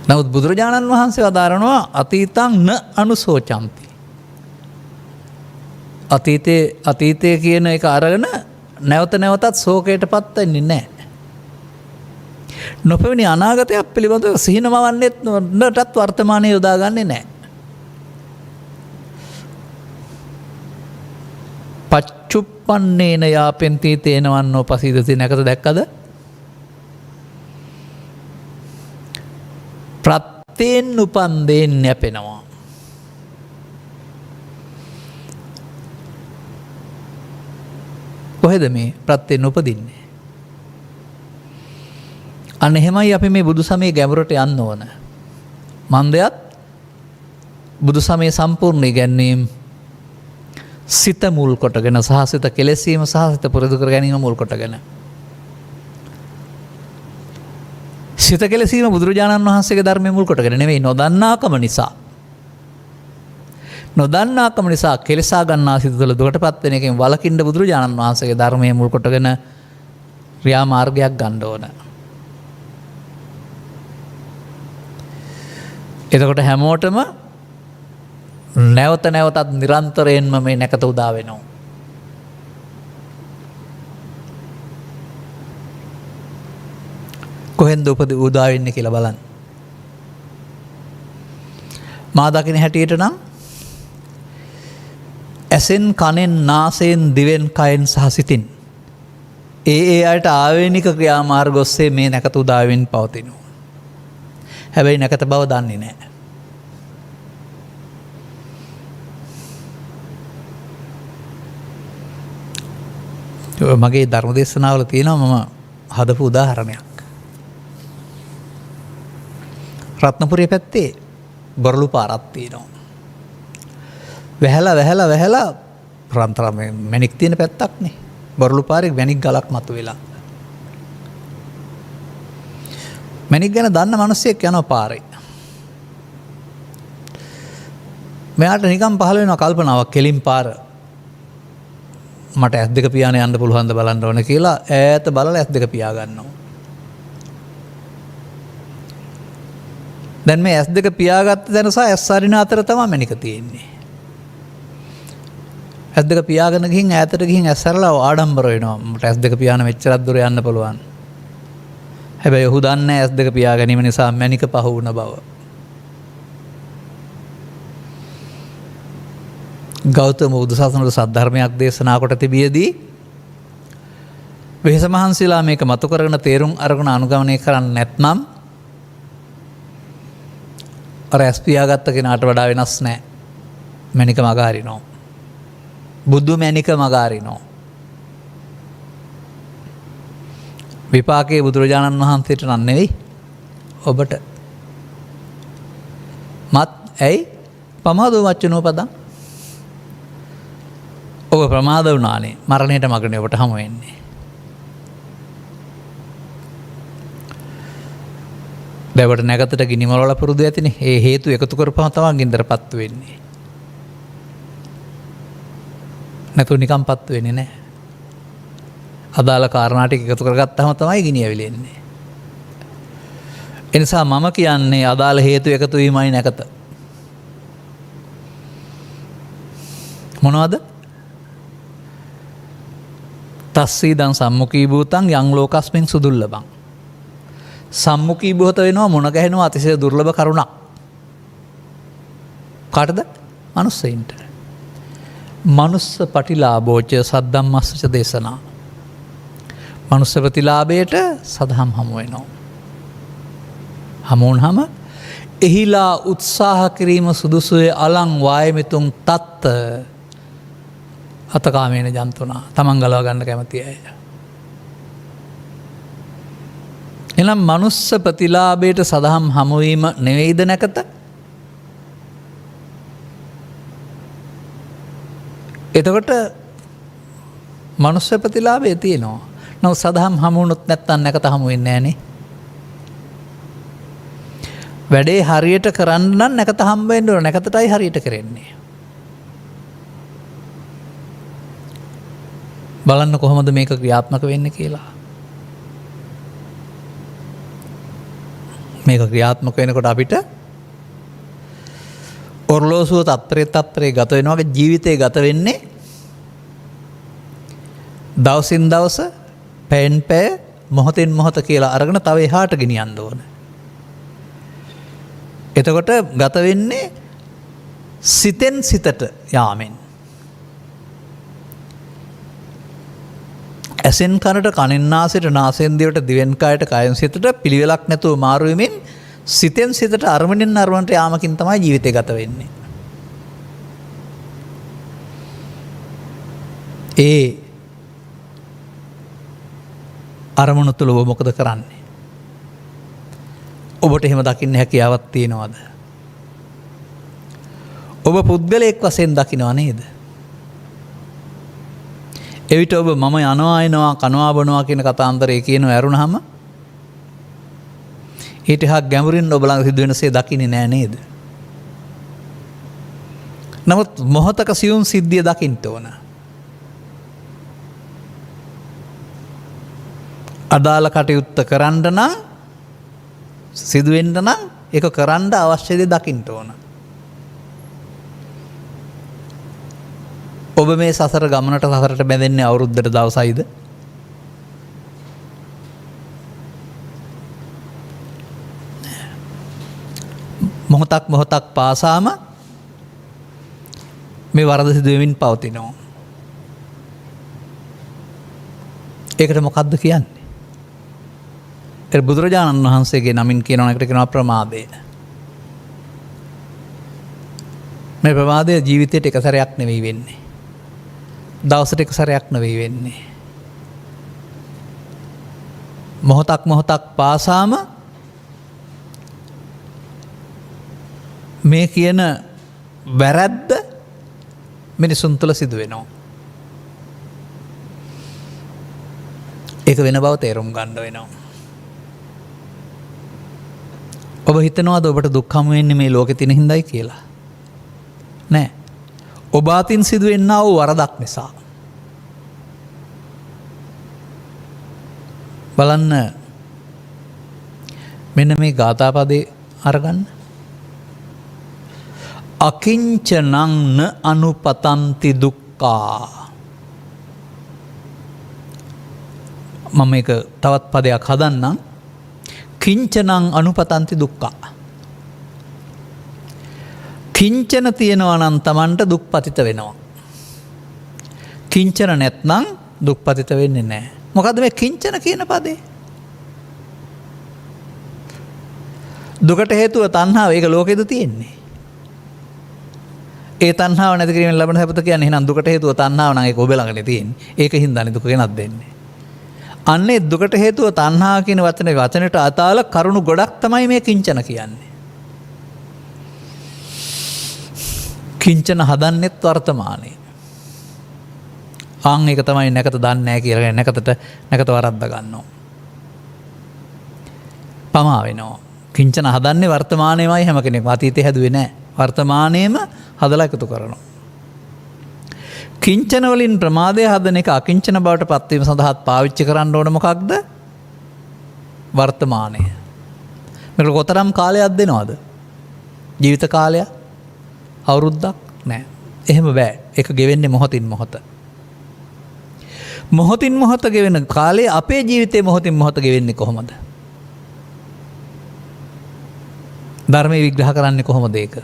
නමුත් බුදුරජාණන් වහන්සේ වදාරනවා අතීතං න අනුසෝචන්ති. අතීතය කියන එක අරගෙන නැවත නැවතත් ශෝකයට පත් වෙන්නේ නැහැ. නොපෙවෙනි අනාගතයක් පිළිබඳව සිහිනමවන්නේත් නටත් වර්තමානයේ යොදාගන්නේ නැහැ. පච්චුප්පන්නේන යාපෙන්ති තේනවන්නෝ පසීදති නැකත දැක්කද? ප්‍රත්‍යයෙන් උපන් දෙයින් යැපෙනවා. කොහෙද මේ ප්‍රත්‍යයෙන් උපදින්නේ? අන්න එහෙමයි අපි මේ බුදු සමයේ ගැඹුරට යන්න ඕන. මන්දයත් බුදු සමයේ සම්පූර්ණ ඉගැන්වීම් සිත මුල් කොටගෙන සහ සිත කෙලෙසීම සහ සිත පුරුදු කර ගැනීම මුල් කොටගෙන. සිත කෙලෙසීම බුදුරජාණන් වහන්සේගේ ධර්මය මුල් කොටගෙන නෙවෙයි, නොදන්නාකම නිසා. නොදන්නාකම නිසා කෙලෙසා ගන්නා සිත තුළ දුකටපත් වෙන එකෙන් වළකින්න බුදුරජාණන් වහන්සේගේ ධර්මය මුල් කොටගෙන ක්‍රියාමාර්ගයක් ගන්න ඕන. එතකොට හැමෝටම නැවත නැවතත් නිරන්තරයෙන්ම මේ නැකත උදා වෙනවා. කොහෙන්ද උපද උදා වෙන්නේ කියලා බලන්න. මා දකින හැටියට නම් ඇසෙන් කනෙන් නාසයෙන් දිවෙන් කයෙන් සහ සිතින් ඒ අයට ආවේනික ක්‍රියාමාර්ග ඔස්සේ මේ නැකත උදා වෙමින් පවතිනවා. හැබැයි නැකත බව දන්නේ නැහැ. මගේ ධර්ම දේශනාවල තියෙනවා මම හදපු උදාහරණයක්. රත්නපුරේ පැත්තේ බොරළු පාරක් තියෙනවා. වැහැලා රන්තර මැණික් තියෙන පැත්තක් නේ. බොරළු පාරේ මැණික් ගලක් මතුවෙලා. මැණික් ගැන දන්න මිනිස්සෙක් යනවා පාරේ. මෙයාට නිකන් පහළ වෙනවා කල්පනාවක්, කෙලින් පාර මට ඇස් දෙක පියාගෙන යන්න පුළුවන්ද බලන්න ඕන කියලා ඈත බලලා ඇස් දෙක පියා ගන්නවා. දැන් මේ ඇස් දෙක පියාගත්ත දැන සහ ඇස් අරින අතර තමයි මැණික තියෙන්නේ. ඇස් දෙක පියාගෙන ගිහින් ඈතට ගිහින් ඇස් අරලා ආඩම්බර වෙනවා. මට ඇස් දෙක පියාගෙන මෙච්චරක් දුර යන්න පුළුවන්. හැබැයි ඔහු දන්නේ ඇස් දෙක පියා ගැනීම නිසා මැණික පහ වුණ බව. ගෞතම බුදුසසුනට සද්ධර්මයක් දේශනා කොට තිබියදී වෙහෙස මහන්සියලා මේක මතු කරගෙන තේරුම් අරගෙන අනුගමනය කරන්නේ නැත්නම් අර ඇස් පියාගත්ත කෙනාට වඩා වෙනස් නැහැ. මැණික මග හරිනවා. බුදු මැණික මග හරිනවා. විපාකයේ බුදුරජාණන් වහන්සේට නම් නෙවෙයි ඔබට. මත් ඇයි පමාදෝ වච්චනෝ පදං. ඔබ ප්‍රමාද වුණානේ මරණයට මගනේ ඔබට හමු වෙන්නේ. දැවට නැගතට ගිනිමලවල පුරුදු ඇතිනේ. ඒ හේතු එකතු කරපුවම තමයි ගින්දරපත් වෙන්නේ. නැතු නිකම්පත් වෙන්නේ නැහැ. අදාළ කාරණා ටික එකතු කරගත්තාම තමයි ගිනි ඇවිලෙන්නේ. ඒ නිසා මම කියන්නේ අදාළ හේතු එකතු වීමයි නැකත. මොනවද? තස්සීදං සම්මුඛී භූතං යං ලෝකස්මින් සුදුල්ලබං. සම්මුඛී භූත වෙනවා මුණ ගැහෙනවා අතිශය දුර්ලභ කරුණක්. කාටද? මනුස්සයින්ට. මනුස්ස පටිලාභෝච සද්දම්මස්සච දේශනා. මනුස්ස ප්‍රතිලාභයට සදහම් හමු වෙනවා. හමුවුනහම එහිලා උත්සාහ කිරීම සුදුසුවේ අලං වායමිතුන් තත්ත අතකාමේන ජන්තුනා. තමන් ගලව ගන්න කැමති අය. එනම් මනුස්ස ප්‍රතිලාභයට සදහම් හමුවීම නෙවෙයිද නැකත? එතකොට මනුස්ස ප්‍රතිලාභය තියෙනවා. නමුත් සදහම් හමුවුනොත් නැත්තම් නැකත හමු වෙන්නේ නැහනේ. වැඩේ හරියට කරන්න නම් නැකත හම්බ වෙන්න ඕන. නැකතටයි හරියට කරන්නේ. බලන්න කොහොමද මේක ක්‍රියාත්මක වෙන්නේ කියලා. මේක ක්‍රියාත්මක වෙනකොට අපිට ඔර්ලෝසුව තත්පරේ ගත වෙනවා වගේ ජීවිතේ ගත වෙන්නේ දවසින් දවස පැයෙන් පැය මොහොතෙන් මොහොත කියලා අරගෙන තව එහාට ගෙනියන්න ඕන. එතකොට ගත වෙන්නේ සිතෙන් සිතට යාමෙන්. ඇසෙන් කනට කනෙන් නාසයට නාසයෙන් දිවට දිවෙන් කයට කයෙන් සිතට පිළිවෙලක් නැතුව මාරු වෙමින් සිතෙන් සිතට අරමුණෙන් අරමුණට යාමකින් තමයි ජීවිතය ගත වෙන්නේ. ඒ අරමුණ තුළ ඔබ මොකද කරන්නේ? ඔබට එහෙම දකින්න හැකියාවක් තියෙනවද? ඔබ පුද්ගලයෙක් වශයෙන් දකින්නව නේද? එවිට ඔබ මම යනවා එනවා කනවා බොනවා කියන කතාන්තරය කියනවා ඇරුණාම ඊට හා ගැඹුරින් ඔබ ළඟ සිදුවෙනසේ දකින්නේ නෑ නේද? නමුත් මොහොතක සියුම් සිද්ධිය දකින්න ඕන. අදාළ කටයුත්ත කරන්න නම් සිදුවෙන්න නම් ඒක කරන්න අවශ්‍ය දේ දකින්න ඕන. ඔබ මේ සසර ගමනට සසරට බැඳෙන්නේ අවුරුද්දට දවසයිද? මොහොතක් පාසාම මේ වරද සිදුවෙමින් පවතිනවා. ඒකට මොකක්ද කියන්නේ? ඒ බුදුරජාණන් වහන්සේගේ නමින් කියනවා එකට කියනවා ප්‍රමාදය. මේ ප්‍රමාදය ජීවිතයට එක සැරයක් නෙවෙයි වෙන්නේ. දවසට එක සැරයක් නෙවෙයි වෙන්නේ. මොහොතක් පාසාම මේ කියන වැරැද්ද මිනිසුන් තුළ සිදු වෙනවා. ඒක වෙන බව තේරුම් ගන්න වෙනවා. ඔබ හිතනවාද ඔබට දුක් හමු වෙන්නේ මේ ලෝකෙ තියෙන හින්දායි කියලා? නෑ. ඔබ අතින් සිදුවෙන්නා වූ වරදක් නිසා. බලන්න මෙන්න මේ ගාථාපදේ අරගන්න. අකිංචනං න අනුපතන්ති දුක්ඛා. මම මේක තවත් පදයක් හදන්නම්. කිංචනං අනුපතන්ති දුක්ඛා. කිංචන තියෙනවා නම් Tamanට දුක් පතිත වෙනවා. කිංචන නැත්නම් දුක් පතිත වෙන්නේ නැහැ. මොකද්ද මේ කිංචන කියන පදේ? දුකට හේතුව තණ්හාව. ඒක ලෝකෙද තියෙන්නේ. ඒ තණ්හාව නැති කිරීමෙන් ලැබෙන සැපත කියන්නේ එහෙනම් දුකට හේතුව තණ්හාව නම් ඒක ඔබ ළඟනේ තියෙන්නේ. ඒක හින්දානේ දුක ගෙනත් දෙන්නේ. අන්නේ දුකට හේතුව තණ්හාව කියන වචනට අදාළ කරුණු ගොඩක් තමයි මේ කිංචන කියන්නේ. කිංචන හදන්නෙත් වර්තමානයේ. ආන් ඒක තමයි නැකත දන්නේ නැහැ කියලා නැකත වරද්ද ගන්නවා. පමා වෙනවා. කිංචන හදන්නේ වර්තමානයේමයි හැම කෙනෙක්ම. අතීතේ හැදුවේ නැහැ. වර්තමානයේම හදලා එකතු කරනවා. කිංචන වලින් ප්‍රමාදය හදන එක අකිංචන බවට පත්වීම සඳහා පාවිච්චි කරන්න ඕන මොකක්ද? වර්තමානය. මේකට කොතරම් කාලයක් දෙනවද? ජීවිත කාලයක්? අවුරුද්දක්? නෑ. එහෙම බෑ. ඒක ගෙවෙන්නේ මොහොතින් මොහොත. මොහොතින් මොහොත ගෙවෙන කාලේ අපේ ජීවිතේ මොහොතින් මොහොත ගෙවෙන්නේ කොහොමද? ධර්මයේ විග්‍රහ කරන්නේ කොහොමද ඒක?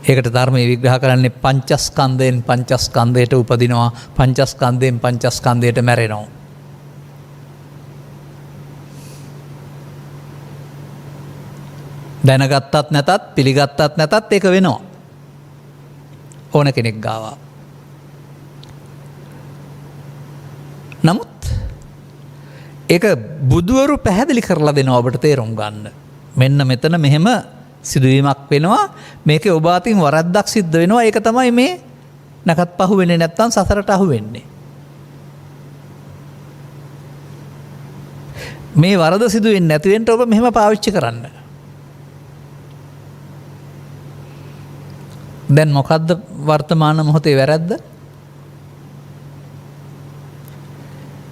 ඒකට ධර්මයේ විග්‍රහ කරන්නේ පංචස්කන්ධයෙන් පංචස්කන්ධයට උපදිනවා, පංචස්කන්ධයෙන් පංචස්කන්ධයට මැරෙනවා. දැනගත්තත් නැතත් පිළිගත්තත් නැතත් ඒක වෙනවා. ඕන කෙනෙක් ගාවා. නමුත් ඒක බුදුවරු පැහැදිලි කරලා දෙනවා ඔබට තේරුම් ගන්න. මෙන්න මෙතන මෙහෙම සිදුවීමක් වෙනවා. මේකේ ඔබ අතින් වරද්දක් සිද්ධ වෙනවා. ඒක තමයි මේ නැකත් පහු වෙන්නේ නැත්තම් සසරට අහු වෙන්නේ. මේ වරද සිදු වෙන්නේ නැති වෙන්න ඔබ මෙහෙම පාවිච්චි කරන්න. දැන් මොකද්ද වර්තමාන මොහොතේ වැරද්ද?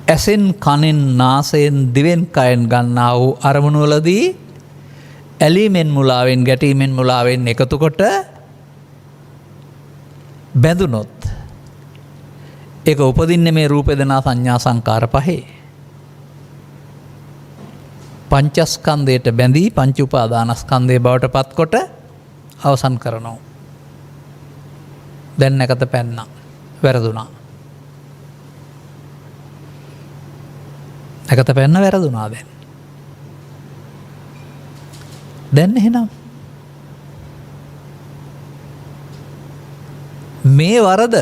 ඇසෙන් කනෙන් නාසයෙන් දිවෙන් කයෙන් ගන්නා වූ අරමුණු වලදී ඇලීමෙන් මුලාවෙන් ගැටීමෙන් මුලාවෙන් එකතු කොට බැඳුනොත් ඒක උපදින්නේ මේ රූප වේදනා සංඥා සංකාර පහේ. පංචස්කන්ධයට බැඳී පංච උපාදානස්කන්ධය බවට පත්කොට අවසන් කරනවා. දැන් නැකත පැන්නා. වැරදුනා. නැකත පැන්න වැරදුනා දැන්. දැන් එහෙනම් මේ වරද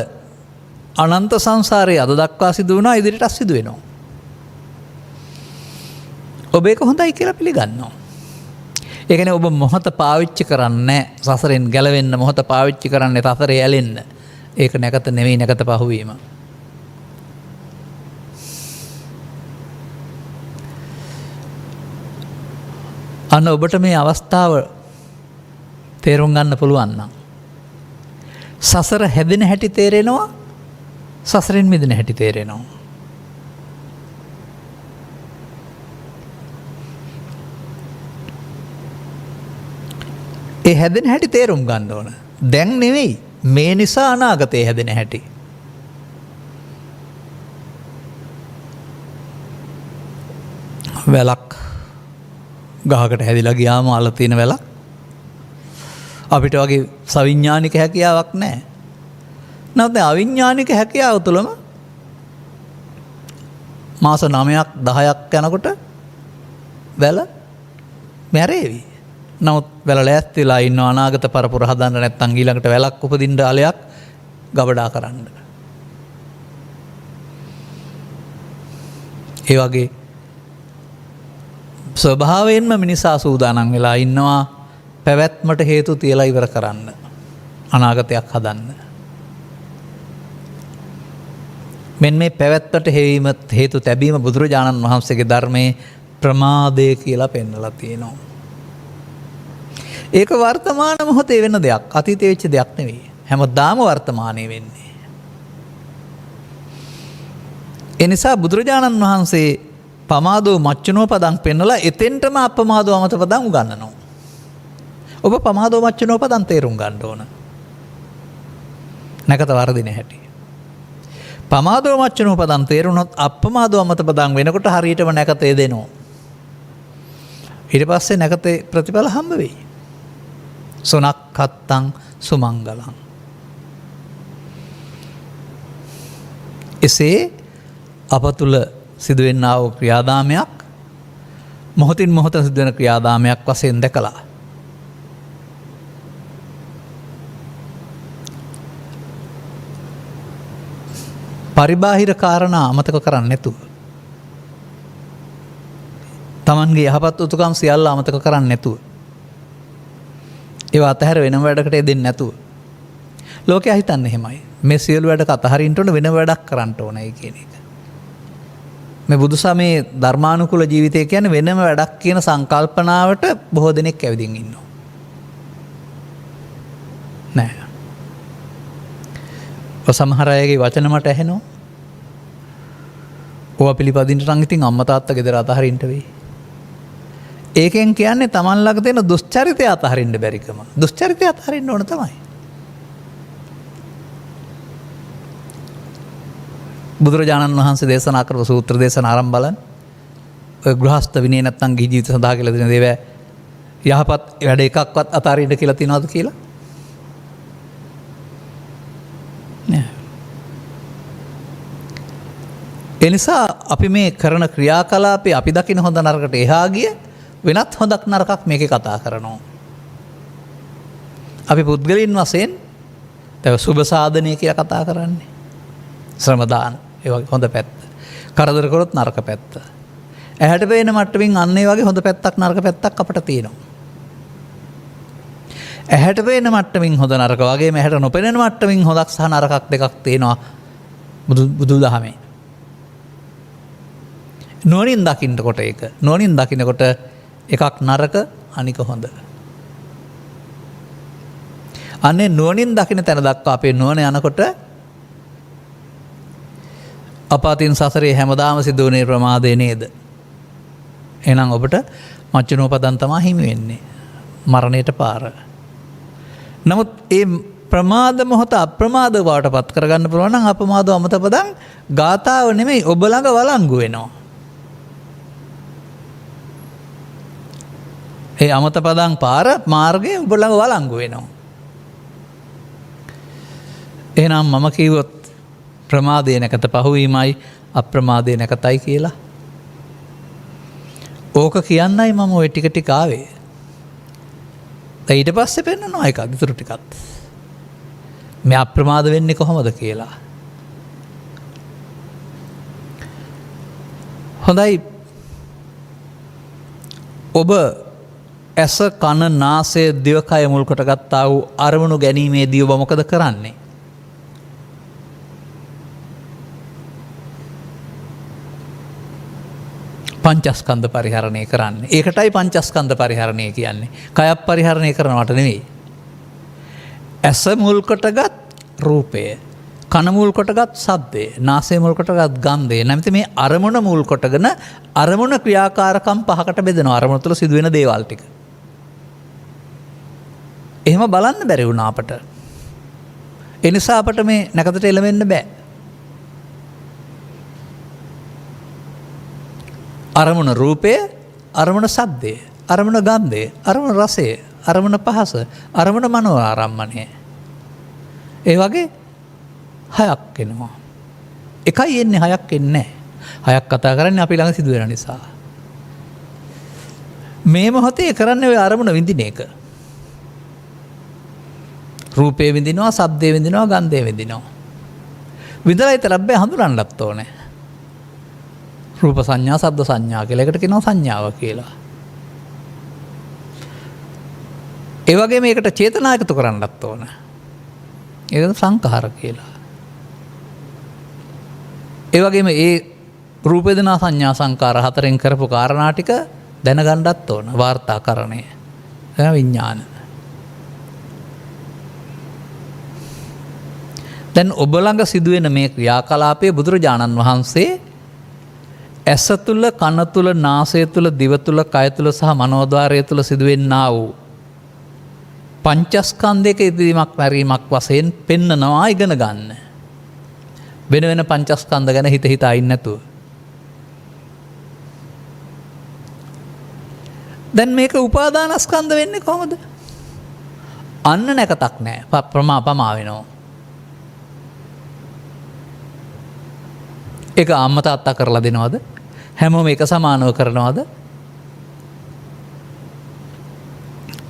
අනන්ත සංසාරයේ අද දක්වා සිදු වුණා, ඉදිරියටත් සිදු වෙනවා. ඔබ ඒක හොඳයි කියලා පිළිගන්නවා. ඒ කියන්නේ ඔබ මොහොත පාවිච්චි කරන්නේ සසරෙන් ගැලවෙන්න, මොහොත පාවිච්චි කරන්නේ සසරේ ඇලෙන්න. ඒක නැකත නෙවෙයි නැකත පහුවීම. අන්න ඔබට මේ අවස්ථාව තේරුම් ගන්න පුළුවන් නම් සසර හැදෙන හැටි තේරෙනවා සසරෙන් මිදෙන හැටි තේරෙනවා. ඒ හැදෙන හැටි තේරුම් ගන්න ඕන. දැන් නෙවෙයි මේ නිසා අනාගතේ හැදෙන හැටි. වැලක් ගහකට හැදිලා ගියාම අල්ල තියෙන වැලක් අපිට වගේ සවිඥානික හැකියාවක් නැහැ. නැත්නම් අවිඥානික හැකියාව තුළම මාස 9ක් 10ක් යනකොට වැල මැරේවි. නමුත් වැල ලෑස්තිලා ඉන්න අනාගත පරපුර හදන්න නැත්නම් ඊළඟට වැලක් උපදින්න ආලයක් ගබඩා කරන්න. ඒ වගේ ස්වභාවයෙන්ම මිනිසා සූදානම් වෙලා ඉන්නවා පැවැත්මට හේතු තියලා ඉවර කරන්න. අනාගතයක් හදන්න. මෙන්න මේ පැවැත්මට හේතු තැබීම බුදුරජාණන් වහන්සේගේ ධර්මයේ ප්‍රමාදය කියලා පෙන්වලා තියෙනවා. ඒක වර්තමාන මොහොතේ වෙන දෙයක්. අතීතයේ වෙච්ච දෙයක් නෙවෙයි. හැමදාම වර්තමානයේ වෙන්නේ. ඒ නිසා බුදුරජාණන් වහන්සේ පමාදෝ මච්චනෝ පදං පෙන්නලා එතෙන්ටම අපමාදෝ අමත පදං උගන්වනවා. ඔබ පමාදෝ මච්චනෝ පදං තේරුම් ගන්න ඕන. නැකත වර්ධින හැටි. පමාදෝ මච්චනෝ පදං තේරුණොත් අපමාදෝ අමත පදං වෙනකොට හරියටම නැකතේ දෙනවා. ඊට පස්සේ නැකතේ ප්‍රතිඵල හම්බ වෙයි. සොනක්කත්තං සුමංගලං. එසේ අප තුළ සිදුවෙන්නා වූ ක්‍රියාදාමයක් මොහොතින් මොහොත සිදුවෙන ක්‍රියාදාමයක් වශයෙන් දැකලා පරිබාහිර කාරණා අමතක කරන්නේ නැතුව තමන්ගේ යහපත් උතුකම් සියල්ල අමතක කරන්නේ නැතුව ඒවා අතහැර වෙනම වැඩකට දෙන්නේ නැතුව ලෝකයා හිතන්නේ එහෙමයි. මේ සියලු වැඩක අතහරින්න ඕන වෙන වැඩක් කරන්න ඕනයි කියන එක. මේ බුදුසමයේ ධර්මානුකූල ජීවිතය කියන්නේ වෙනම වැඩක් කියන සංකල්පනාවට බොහෝ දෙනෙක් ඇවිදින් ඉන්නවා. නෑ. ඔය සමහර අයගේ වචන මට ඇහෙනවා. ඕවා පිළිපදින්න නම් ඉතින් අම්මා තාත්තා ගෙදර අතහරින්න වෙයි. ඒකෙන් කියන්නේ Taman ළඟ තියෙන දුස්චරිතය අතහරින්න බැරිකම. දුස්චරිතය අතහරින්න ඕන තමයි. බුදුරජාණන් වහන්සේ දේශනා කරපු සූත්‍ර දේශන ආරම්භ බලන්න. ඔය ගෘහස්ත විනය නැත්තම් ගිහි ජීවිත සඳහා කියලා දෙන දේව යහපත් වැඩ එකක්වත් අතාරින්න කියලා තියනවද කියලා? නෑ. ඒ නිසා අපි මේ කරන ක්‍රියාකලාපේ අපි දකින හොඳ නරකට එහා ගිය වෙනත් හොඳක් නරකක් මේකේ කතා කරනවා. අපි පුද්ගලයන් වශයෙන් තව සුබ සාධනය කියලා කතා කරන්නේ. ශ්‍රම දාන ඒ වගේ හොඳ පැත්ත. කරදර කරොත් නරක පැත්ත. ඇහැට පේන මට්ටමින් අන්න ඒ වගේ හොඳ පැත්තක් නරක පැත්තක් අපිට තියෙනවා. ඇහැට පේන මට්ටමින් හොඳ නරක වගේම ඇහැට නොපෙනෙන මට්ටමින් හොඳක් සහ නරකක් දෙකක් තියෙනවා බුදුදහමේ. නුවණින් දකින්නකොට ඒක. නුවණින් දකින්නකොට එකක් නරක අනික හොඳ. අනේ නුවණින් දකින්න තැන දක්වා අපේ නුවණ යනකොට අපාතින් සසරේ හැමදාම සිදුවනේ ප්‍රමාදේ නේද? එහෙනම් ඔබට මච්චුනෝපදන් තමයි හිමි වෙන්නේ. මරණයට පාර. නමුත් ඒ ප්‍රමාද මොහොත අප්‍රමාද බවට පත් කරගන්න පුළුවන් නම් අපමාදව අමතපදන් ගාතාව නෙමෙයි ඔබ ළඟ වළංගු වෙනවා. ඒ අමතපදන් පාර මාර්ගයේ ඔබ ළඟ වළංගු වෙනවා. එහෙනම් මම කිව්වොත් ප්‍රමාදේ නැකත පහුවීමයි අප්‍රමාදේ නැකතයි කියලා. ඕක කියන්නයි මම ওই ටික ටික ආවේ. ඊට පස්සේ පෙන්නනවා ඒක අදිතුරු ටිකත්. මේ අප්‍රමාද වෙන්නේ කොහොමද කියලා. හොඳයි. ඔබ ඇස කන නාසය දිවකය මුල් කොට ගත්තා වූ අරමුණු ගැනීමේදී ඔබ මොකද කරන්නේ? පංචස්කන්ධ පරිහරණය කරන්න. ඒකටයි පංචස්කන්ධ පරිහරණය කියන්නේ. කයක් පරිහරණය කරනවට නෙවෙයි. ඇස මුල් කොටගත් රූපය, කන මුල් කොටගත් ශබ්දය, නාසය මුල් කොටගත් ගන්ධය නැමැති මේ අරමුණ මුල් කොටගෙන අරමුණ ක්‍රියාකාරකම් පහකට බෙදෙනවා. අරමුණ තුළ සිදුවෙන දේවල් ටික. එහෙම බලන්න බැරි වුණා අපට. ඒ නිසා අපට මේ නැකතට එළවෙන්න බෑ. අරමුණ රූපය, අරමුණ ශබ්දය, අරමුණ ගන්ධය, අරමුණ රසය, අරමුණ පහස, අරමුණ මනෝ ආරම්මණය. ඒ වගේ 6ක් එනවා. එකයි එන්නේ 6ක් එන්නේ නැහැ. 6ක් කතා කරන්නේ අපි ළඟ සිදුවෙන නිසා. මේ මොහොතේ කරන්නේ ඔය අරමුණ විඳින එක. රූපේ විඳිනවා, ශබ්දේ විඳිනවා, ගන්ධේ විඳිනවා. විඳලා විතරක් බෑ හඳුනන්නත් ඕනේ. රූප සංඥා, ශබ්ද සංඥා කියලා එකට කියනවා සංඥාව කියලා. ඒ වගේම මේකට චේතනා එකතු කරන්නත් ඕන. ඒක සංඛාර කියලා. ඒ වගේම ඒ රූප වේදනා සංඥා සංකාර හතරෙන් කරපු කාරණා ටික දැනගන්නත් ඕන. වාර්තාකරණය. විඥාන. දැන් ඔබ ළඟ සිදුවෙන මේ ක්‍රියාකලාපයේ බුදුරජාණන් වහන්සේ ඇස තුළ, කන තුළ, නාසය තුළ, දිව තුළ, කය තුළ සහ මනෝද්වාරය තුළ සිදුවෙන්නා වූ පංචස්කන්ධයක ඉදීමක් මැරීමක් වශයෙන් පෙන්නනවා ඉගෙන ගන්න. වෙන වෙන පංචස්කන්ධ ගැන හිත හිතා ඉන්නේ නැතුව. දැන් මේක උපාදානස්කන්ධ වෙන්නේ කොහොමද? අන්න නැකතක් නැහැ. පමා වෙනවා. ඒක අම්මා තාත්තා කරලා දෙනවද? හැමෝම එක සමානව කරනවද?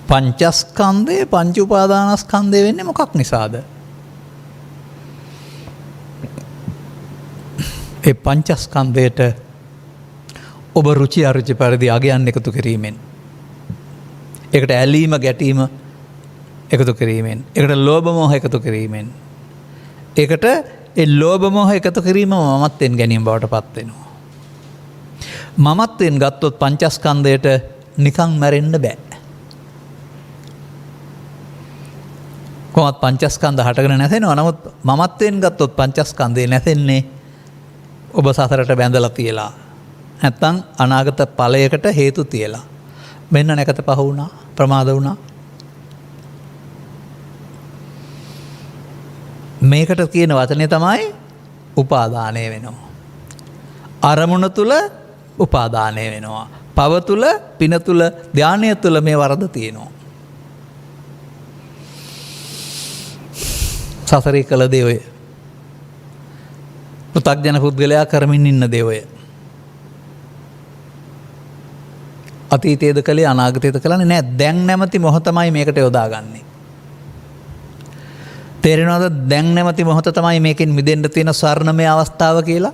පංචස්කන්ධය, පංච උපාදානස්කන්ධය වෙන්නේ මොකක් නිසාද? ඒ පංචස්කන්ධයට ඔබ රුචි අරුචි පරිදි අගයන් එකතු කිරීමෙන්, ඒකට ඇලීම ගැටීම එකතු කිරීමෙන්, ඒකට ලෝභ මෝහ එකතු කිරීමෙන්, ඒකට ඒ ලෝභ මෝහ එකතු කිරීම මමත්වෙන් ගැනීම බවට පත් වෙනවා. මමත්වෙන් ගත්තොත් පංචස්කන්ධයට නිකන් මැරෙන්න බෑ. කොහොමත් පංචස්කන්ධ හටගෙන නැසෙනවා. නමුත් මමත්වෙන් ගත්තොත් පංචස්කන්ධය නැසෙන්නේ ඔබ සසරට බැඳලා තියලා. නැත්තම් අනාගත ඵලයකට හේතු තියලා. මෙන්න නැකත පහ වුණා, ප්‍රමාද වුණා. මේකට කියන වචනේ තමයි උපාදානය වෙනවා. අරමුණ තුල උපාදානය වෙනවා. පව තුල, පින තුල, ධානය තුල මේ වරද තියෙනවා. සසරේ කළ දේ ඔය. පෘථග්ජන පුද්ගලයා කරමින් ඉන්න දේ ඔය. අතීතයේද කළේ අනාගතයේද කළන්නේ නැහැ. දැන් නැමැති මොහොතමයි මේකට යොදාගන්නේ. තේරෙනවද? දැන් නැමැති මොහොත තමයි මේකෙන් මිදෙන්න තියෙන ස්වර්ණමය අවස්ථාව කියලා.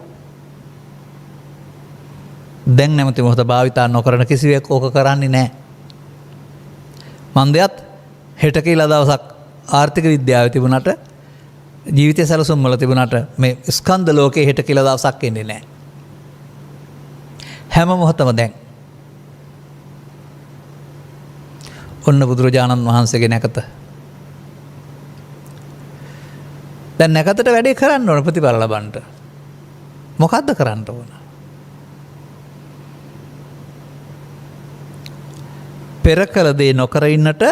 දැන් නැමැති මොහොත භාවිතා නොකරන කිසිවෙක් ඕක කරන්නේ නැහැ. මන්දයත් හෙට කියලා දවසක් ආර්ථික විද්‍යාවේ තිබුණාට, ජීවිතය සැලසුම් වල තිබුණාට මේ ස්කන්ධ ලෝකේ හෙට කියලා දවසක් එන්නේ නැහැ. හැම මොහොතම දැන්. ඔන්න බුදුරජාණන් වහන්සේගේ නැකත. දැන් නැකතට වැඩේ කරන්න ඕන ප්‍රතිඵල ලබන්න. මොකද්ද කරන්න ඕන? පෙර කළ දේ නොකර ඉන්නට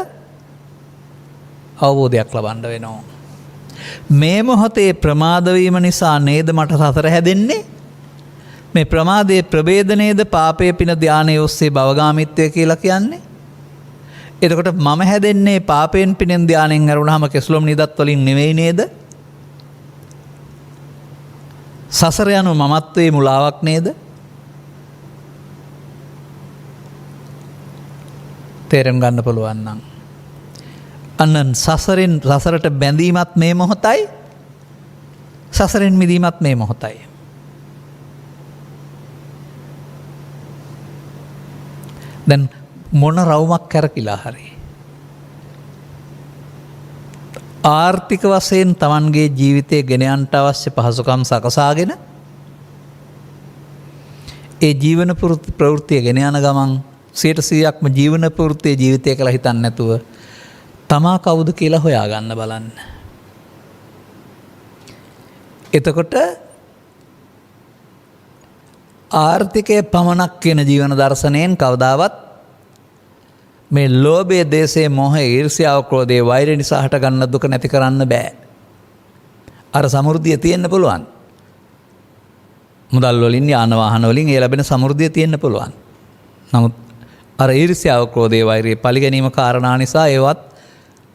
අවබෝධයක් ලබන්න වෙනවා. මේ මොහොතේ ප්‍රමාද වීම නිසා නේද මට සසර හැදෙන්නේ? මේ ප්‍රමාදයේ ප්‍රභේදනේද පාපයේ පින ධානයේ ඔස්සේ භවගාමීත්වය කියලා කියන්නේ? එතකොට මම හැදෙන්නේ පාපයෙන් පිනෙන් ධානයෙන් ඇරුණාම කෙස්ලොම් නිදත් වලින් නෙවෙයි නේද? සසර යනු මමත්වයේ මුලාවක් නේද? තේරුම් ගන්න පුළුවන් නම් අන්න සසරට බැඳීමත් මේ මොහොතයි, සසරෙන් මිදීමත් මේ මොහොතයි. දැන් මොන රවුමක් කරකිලා හරි ආර්ථික වශයෙන් Tamanගේ ජීවිතය ගෙන යන්නට අවශ්‍ය පහසුකම් සකසාගෙන ඒ ජීවන ප්‍රවෘත්තිය ගෙන යන ගමන් 100%ක්ම ජීවන ප්‍රවෘත්තියේ ජීවිතය කියලා හිතන්නේ නැතුව තමා කවුද කියලා හොයාගන්න බලන්න. එතකොට ආර්ථිකය පමණක් කියන ජීවන දර්ශනයෙන් කවදාවත් මේ ලෝභය, දේශය, මොහය, ඊර්ෂ්‍යාව, ක්‍රෝධය, වෛරය නිසා හටගන්න දුක නැති කරන්න බෑ. අර සමෘද්ධිය තියෙන්න පුළුවන්. මුදල් වලින්, යාන වාහන වලින් ඒ ලැබෙන සමෘද්ධිය තියෙන්න පුළුවන්. නමුත් අර ඊර්ෂ්‍යාව, ක්‍රෝධය, වෛරය පරිගැනීම කාරණා නිසා ඒවත්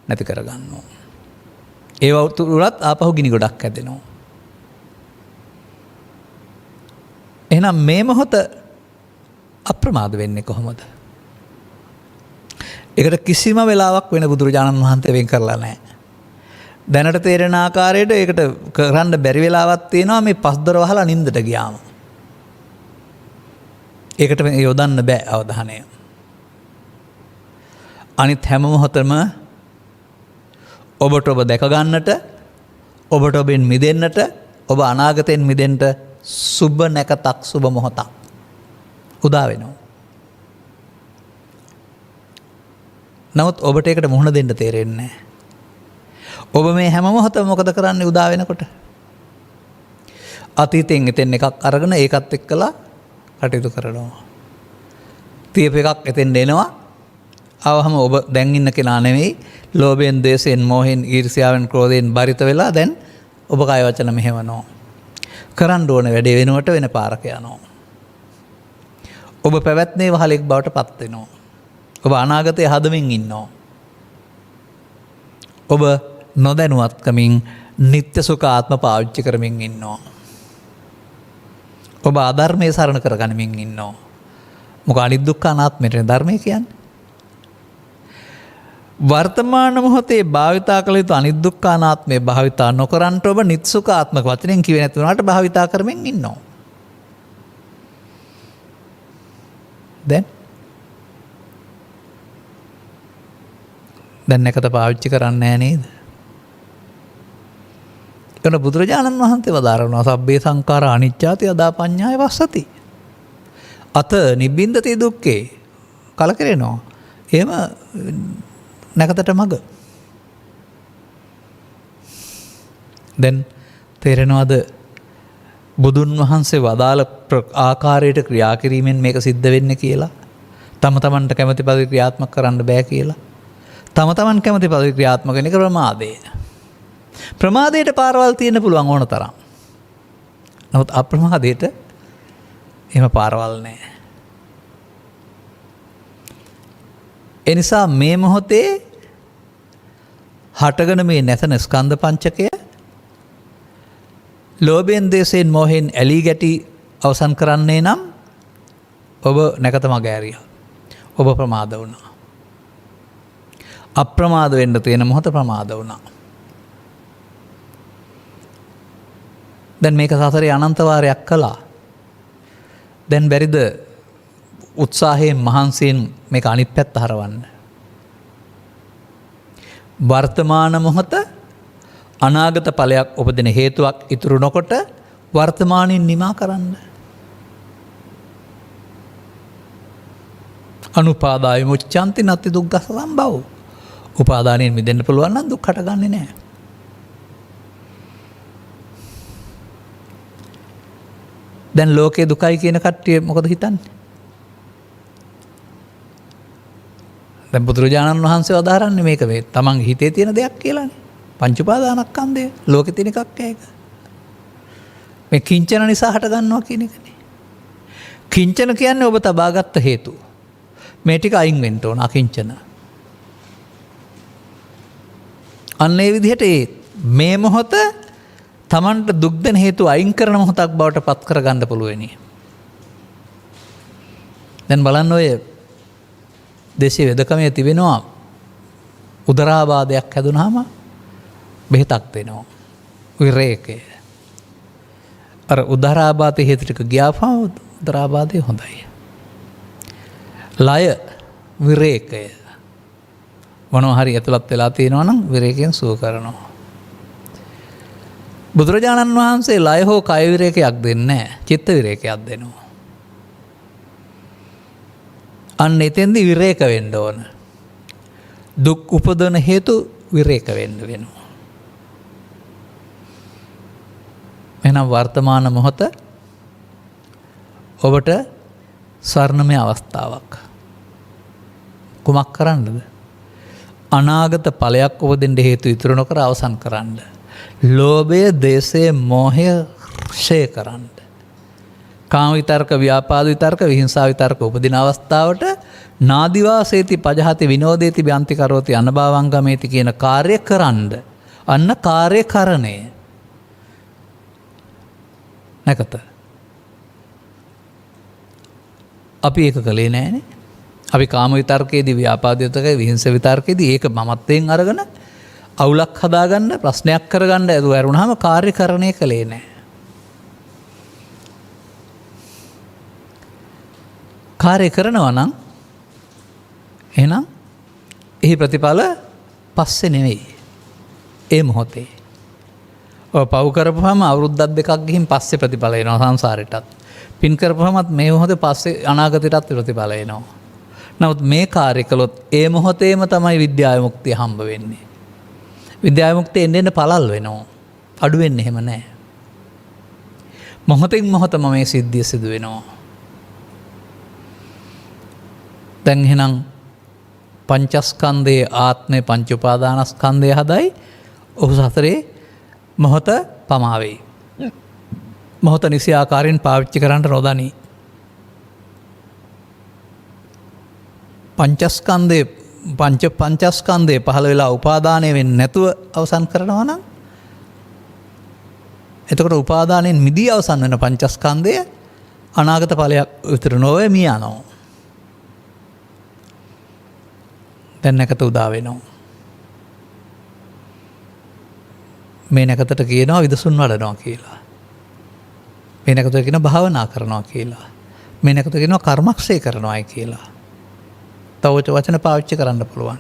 නැති කරගන්නවා. ඒව උතුරත් ආපහු ගිනි ගොඩක් හැදෙනවා. එහෙනම් මේ මොහොත අප්‍රමාද වෙන්නේ කොහොමද? ඒකට කිසිම වෙලාවක් වෙන බුදුරජාණන් වහන්සේ වෙන් කරලා නැහැ. දැනට තේරෙන ආකාරයට ඒකට කරන්න බැරි වෙලාවක් තියෙනවා මේ පස්දොර වහලා නින්දට ගියාම. ඒකට යොදන්න බෑ අවධානය. අනිත් හැම මොහොතම ඔබට ඔබ දැක ගන්නට, ඔබට ඔබෙන් මිදෙන්නට, ඔබ අනාගතයෙන් මිදෙන්න සුබ නැකතක්, සුබ මොහොතක් උදා වෙනවා. නමුත් ඔබට ඒකට මුහුණ දෙන්න තේරෙන්නේ නැහැ. ඔබ මේ හැම මොහොතම මොකද කරන්නේ උදා වෙනකොට? අතීතයෙන් එතෙන් එකක් අරගෙන ඒකත් එක්කලා කටයුතු කරනවා. තියප එකක් එතෙන් එනවා. අවහම ඔබ දැන් ඉන්න කෙනා නෙවෙයි, ලෝභයෙන්, ද්වේෂයෙන්, මෝහයෙන්, ඊර්ෂ්‍යාවෙන්, ක්‍රෝධයෙන් බරිත වෙලා දැන් ඔබ කය වචන මෙහෙවනවා. කරන්න ඕන වැඩේ වෙනුවට වෙන පාරක යනවා. ඔබ පැවැත්මේ වහලෙක් බවට පත් වෙනවා. ඔබ අනාගතය හදමින් ඉන්නවා. ඔබ නොදැනුවත්කමින් නිත්‍ය සුඛ ආත්ම පාවිච්චි කරමින් ඉන්නවා. ඔබ අධර්මයේ සරණ කරගනිමින් ඉන්නවා. මොකද අනිදුක්ඛ අනාත්මයට ධර්මය කියන්නේ. වර්තමාන මොහොතේ භාවිතා කළ යුතු අනිදුක්ඛ අනාත්මය භාවිතා නොකරන්ට ඔබ නිත්‍ය සුඛ ආත්මක වචනෙන් කිව්වේ නැති වුණාට භාවිතා කරමින් ඉන්නවා. දැන් නැකත පාවිච්චි කරන්නේ නැහැ නේද? එතන බුදුරජාණන් වහන්සේ වදාරනවා සබ්බේ සංඛාර අනිච්චාති අදා පඤ්ඤාය වස්සති. අත නිබ්බින්දති දුක්ඛේ කලකිරෙනවා. එහෙම නැකතට මග. දැන් තේරෙනවද බුදුන් වහන්සේ වදාළ ආකාරයට ක්‍රියා කිරීමෙන් මේක සිද්ධ වෙන්නේ කියලා? තම තමන්ට කැමති පරිදි ක්‍රියාත්මක කරන්න බෑ කියලා. තම තමන් කැමති පරිදි ක්‍රියාත්මක වෙන එක ප්‍රමාදය. ප්‍රමාදයට පාරවල් තියෙන්න පුළුවන් ඕන තරම්. නමුත් අප්‍රමාදයට එහෙම පාරවල් නැහැ. ඒ නිසා මේ මොහොතේ හටගෙන මේ නැසන ස්කන්ධ පංචකය ලෝභයෙන්, දේශයෙන්, මොහෙන් ඇලී ගැටි අවසන් කරන්නේ නම් ඔබ නැකත මග ඇරියා. ඔබ ප්‍රමාද වුණා. අප්‍රමාද වෙන්න තියෙන මොහොත ප්‍රමාද වුණා. දැන් මේක සසරේ අනන්ත වාරයක් කළා. දැන් බැරිද උත්සාහයෙන්, මහන්සියෙන් මේක අනිත් පැත්ත හරවන්න? වර්තමාන මොහොත අනාගත ඵලයක් උපදින හේතුවක් ඉතුරු නොකොට වර්තමානයෙන් නිමා කරන්න. අනුපාදාය මුච්ඡanti නත්ති දුක්ඛ සම්භව. උපාදානයෙන් මිදෙන්න පුළුවන් නම් දුක් හටගන්නේ නැහැ. දැන් ලෝකේ දුකයි කියන කට්ටිය මොකද හිතන්නේ? දැන් බුදුරජාණන් වහන්සේ වදාරන්නේ මේක වේ තමන්ගේ හිතේ තියෙන දෙයක් කියලානේ. පංච උපාදානස්කන්ධය ලෝකේ තියෙන එකක් ඒක. මේ කිංචන නිසා හට ගන්නවා කියන එකනේ. කිංචන කියන්නේ ඔබ තබාගත්ත හේතු. මේ ටික අයින් වෙන්න ඕන අකිංචන. අන්න ඒ විදිහට මේ මොහොත තමන්ට දුක් දෙන හේතු අයින් කරන මොහොතක් බවට පත් කරගන්න පුළුවනි. දැන් බලන්න ඔය දේශීය වෙදකමේ තිබෙනවා උදරාබාධයක් හැදුනහම බෙහෙතක් දෙනවා. විරේකය. අර උදරාබාධයේ හේතු ටික ගියාම උදරාබාධය හොඳයි. ලය විරේකය. මොනවා හරි ඇතුළත් වෙලා තියෙනවා නම් විරේකයෙන් සුව කරනවා. බුදුරජාණන් වහන්සේ ලය හෝ කය විරේකයක් දෙන්නේ නැහැ. චිත්ත විරේකයක් දෙනවා. අන්න එතෙන්දී විරේක වෙන්න ඕන. දුක් උපදවන හේතු විරේක වෙන්න වෙනවා. එහෙනම් වර්තමාන මොහොත ඔබට ස්වර්ණමය අවස්ථාවක්. කුමක් කරන්නද? අනාගත ඵලයක් ඔබ දෙන්න හේතු ඉතුරු නොකර අවසන් කරන්න. ලෝභය, දේශය, මෝහය ක්ෂය කරන්න. කාම විතර්ක, ව්‍යාපාද විතර්ක, විහිංසා විතර්ක උපදින අවස්ථාවට නාදිවාසේති පජහති විනෝදේති බ්‍යන්ති කරෝති අනභවංගමේති කියන කාර්ය කරන්න. අන්න කාර්යකරණය. නැකත අපි ඒක කළේ නෑනේ. අපි කාම විතර්කයේදී, ව්‍යාපාද විතර්කයේ, විහිංස විතර්කයේදී ඒක මමත්වයෙන් අරගෙන අවුලක් හදාගන්න, ප්‍රශ්නයක් කරගන්න ඇරුණාම කාර්යකරණය කළේ නෑ. කාර්ය කරනවා නම් එහෙනම් එහි ප්‍රතිඵල පස්සේ නෙවෙයි, ඒ මොහොතේ. ඔය පව් කරපුවාම අවුරුද්දක් දෙකක් ගිහින් පස්සේ ප්‍රතිඵල එනවා සංසාරෙටත්. පින් කරපුවාමත් මේ මොහොතේ පස්සේ අනාගතයටත් ප්‍රතිඵල එනවා. නමුත් මේ කාර්ය කළොත් ඒ මොහොතේම තමයි විද්‍යා විමුක්තිය හම්බ වෙන්නේ. විද්‍යා විමුක්තිය එන්න පළල් වෙනවා. අඩු වෙන්නේ එහෙම නැහැ. මොහොතින් මොහොතම මේ සිද්ධිය සිදු වෙනවා. දැන් එහෙනම් පංචස්කන්ධයේ ආත්මේ පංච උපාදානස්කන්ධය හදයි. ඔහු සතරේ මොහොත පමා වෙයි. මොහොත නිසි ආකාරයෙන් පාවිච්චි කරන්න නොදනි. පංචස්කන්ධයේ පහළ වෙලා උපාදානය වෙන්නේ නැතුව අවසන් කරනවා නම් එතකොට උපාදානයෙන් මිදී අවසන් වෙන පංචස්කන්ධය අනාගත ඵලයක් විතර නොවේ මිය යනවා. දැන් නැකත උදා වෙනවා. මේ නැකතට කියනවා විදසුන් වඩනවා කියලා. මේ නැකතට කියනවා භාවනා කරනවා කියලා. මේ නැකතට කියනවා කර්මක්ෂය කරනවායි කියලා. තව වචන පාවිච්චි කරන්න පුළුවන්.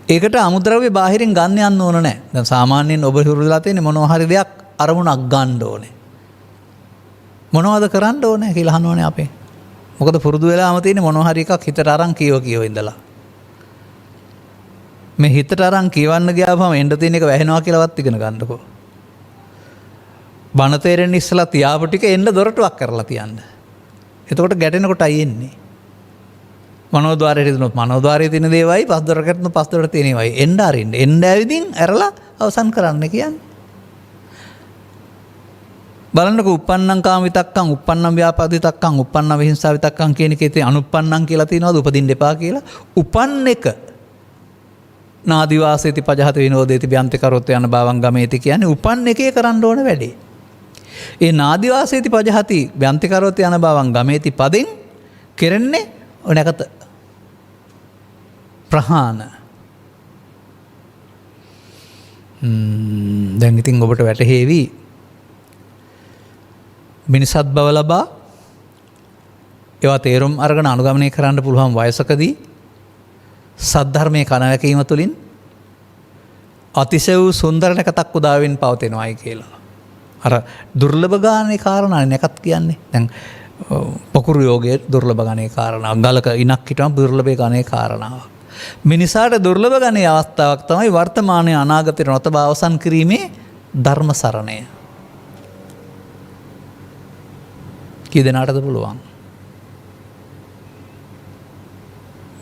ඒකට අමුද්‍රව්‍ය බාහිරින් ගන්න යන්න ඕන නැහැ. දැන් සාමාන්‍යයෙන් ඔබ හිරුදලා තියෙන්නේ මොනවා හරි දෙයක් අරමුණක් ගන්න ඕනේ. මොනවද කරන්න ඕනේ කියලා අහනෝනේ අපේ. මොකද පුරුදු වෙලාම තියෙන්නේ මොනවා හරි එකක් හිතට අරන් කියව ඉඳලා. මේ හිතට අරන් කියවන්න ගියාම එන්න තියෙන එක වැහෙනවා කියලාවත් ඉගෙන ගන්නකෝ. බණ තේරෙන්න ඉස්සලා තියාපු ටික එන්න දොරටුවක් කරලා තියන්න. එතකොට ගැටෙනකොටයි එන්නේ. මනෝද්වාරයේ තියෙන මනෝද්වාරයේ තියෙන දේවයි පස් දොරකට පස් දොරට තියෙනවයි එන්න අරින්න. එන්න ඇවිදින් ඇරලා අවසන් කරන්න කියන්නේ. බලන්නකො උප්පන්නං කාම විතක්කං, උප්පන්නං ව්‍යාපාද විතක්කං, උප්පන්නං විහිංසා විතක්කං කියන එකේ තියෙන අනුප්පන්නං කියලා තියෙනවද? උපදින්න එපා කියලා. උපන් එක නාදිවාසේති පජහත විනෝදේති බ්‍යන්ති කරොත් යන භවං ගමේති කියන්නේ උපන් එකේ කරන්න ඕන වැඩේ. ඒ නාදිවාසේති පජහති බ්‍යන්ති කරොත් යන භවං ගමේති පදෙන් කෙරෙන්නේ නැකත ප්‍රහාණ. දැන් ඉතින් ඔබට වැටහෙවි මිනිසත් බව ලබා ඒවා තේරුම් අරගෙන අනුගමනය කරන්න පුළුවන් වයසකදී සද්ධර්මයේ කණවැකීම තුළින් අතිශය වූ සුන්දර නැකතක් උදාවෙන් පවතිනවායි කියලා. අර දුර්ලභ ගානේ කාරණානේ නැකත් කියන්නේ. දැන් පොකුරු යෝගයේ දුර්ලභ ගානේ කාරණාව. ගලක ඉනක් හිටවම දුර්ලභ ගානේ කාරණාවක්. මිනිසාට දුර්ලභ ගානේ අවස්ථාවක් තමයි වර්තමානයේ අනාගතේ නොතබා අවසන් කිරීමේ ධර්ම සරණය. කී දෙනාටද පුළුවන්?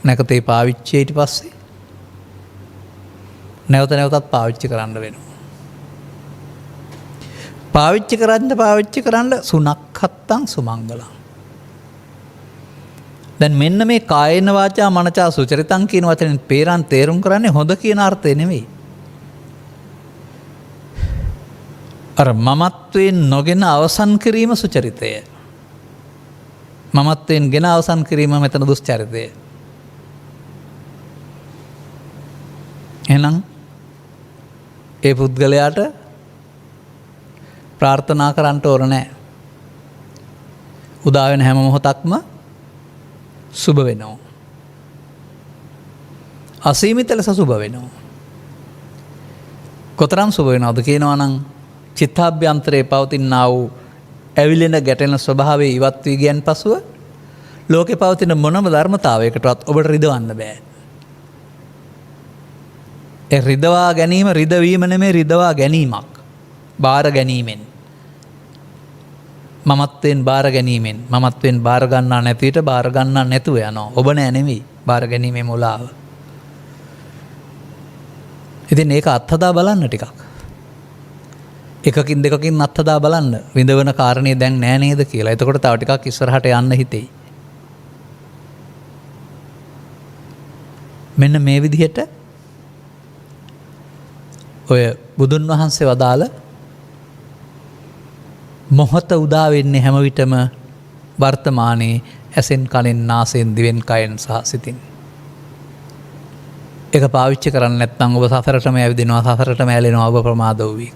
නැකතේ පාවිච්චි ඊට පස්සේ නැවත නැවතත් පාවිච්චි කරන්න වෙනවා. පාවිච්චි කරන්න සුනක්ඛත්තං සුමංගලං. දැන් මෙන්න මේ කායේන වාචා මනචා සුචරිතං කියන වචනෙන් පේරන් තේරුම් කරන්නේ හොඳ කියන අර්ථය නෙමෙයි. අර මමත්වයෙන් නොගෙන අවසන් කිරීම සුචරිතය. මමත්වයෙන් ගෙන අවසන් කිරීම මෙතන දුස්චරිතය. එහෙනම් ඒ පුද්ගලයාට ප්‍රාර්ථනා කරන්න ඕන නැහැ. උදා වෙන හැම මොහොතක්ම සුබ වෙනවා. අසීමිත ලෙස සුබ වෙනවා. කොතරම් සුබ වෙනවද කියනවා නම් චිත්තාභ්‍යන්තරයේ පවතිනා වූ ඇවිලෙන ගැටෙන ස්වභාවය ඉවත් වී ගියන් පසුව ලෝකේ පවතින මොනම ධර්මතාවයකටවත් ඔබට රිදවන්න බෑ. ඒ රිදවා ගැනීම රිදවීම නෙමෙයි රිදවා ගැනීමක්. බාර ගැනීමෙන්. මමත්වෙන් බාර ගැනීමෙන් මමත්වෙන් බාර ගන්නා නැතිට බාර ගන්නා නැතුව යනවා. ඔබ නෑ නෙමෙයි බාර ගැනීමේ මුලාව. ඉතින් ඒක අත්හදා බලන්න ටිකක්. එකකින් දෙකකින් අත්හදා බලන්න විඳවන කාරණේ දැන් නෑ නේද කියලා. එතකොට තව ටිකක් ඉස්සරහට යන්න හිතෙයි. මෙන්න මේ විදිහට ඔය බුදුන් වහන්සේ වදාළ මොහොත උදා වෙන්නේ හැම විටම වර්තමානයේ ඇසෙන් කනෙන් නාසයෙන් දිවෙන් කයෙන් සහ සිතින්. ඒක පාවිච්චි කරන්නේ නැත්නම් ඔබ සසරටම ඇවිදිනවා සසරටම ඇලෙනවා ඔබ ප්‍රමාද වූ.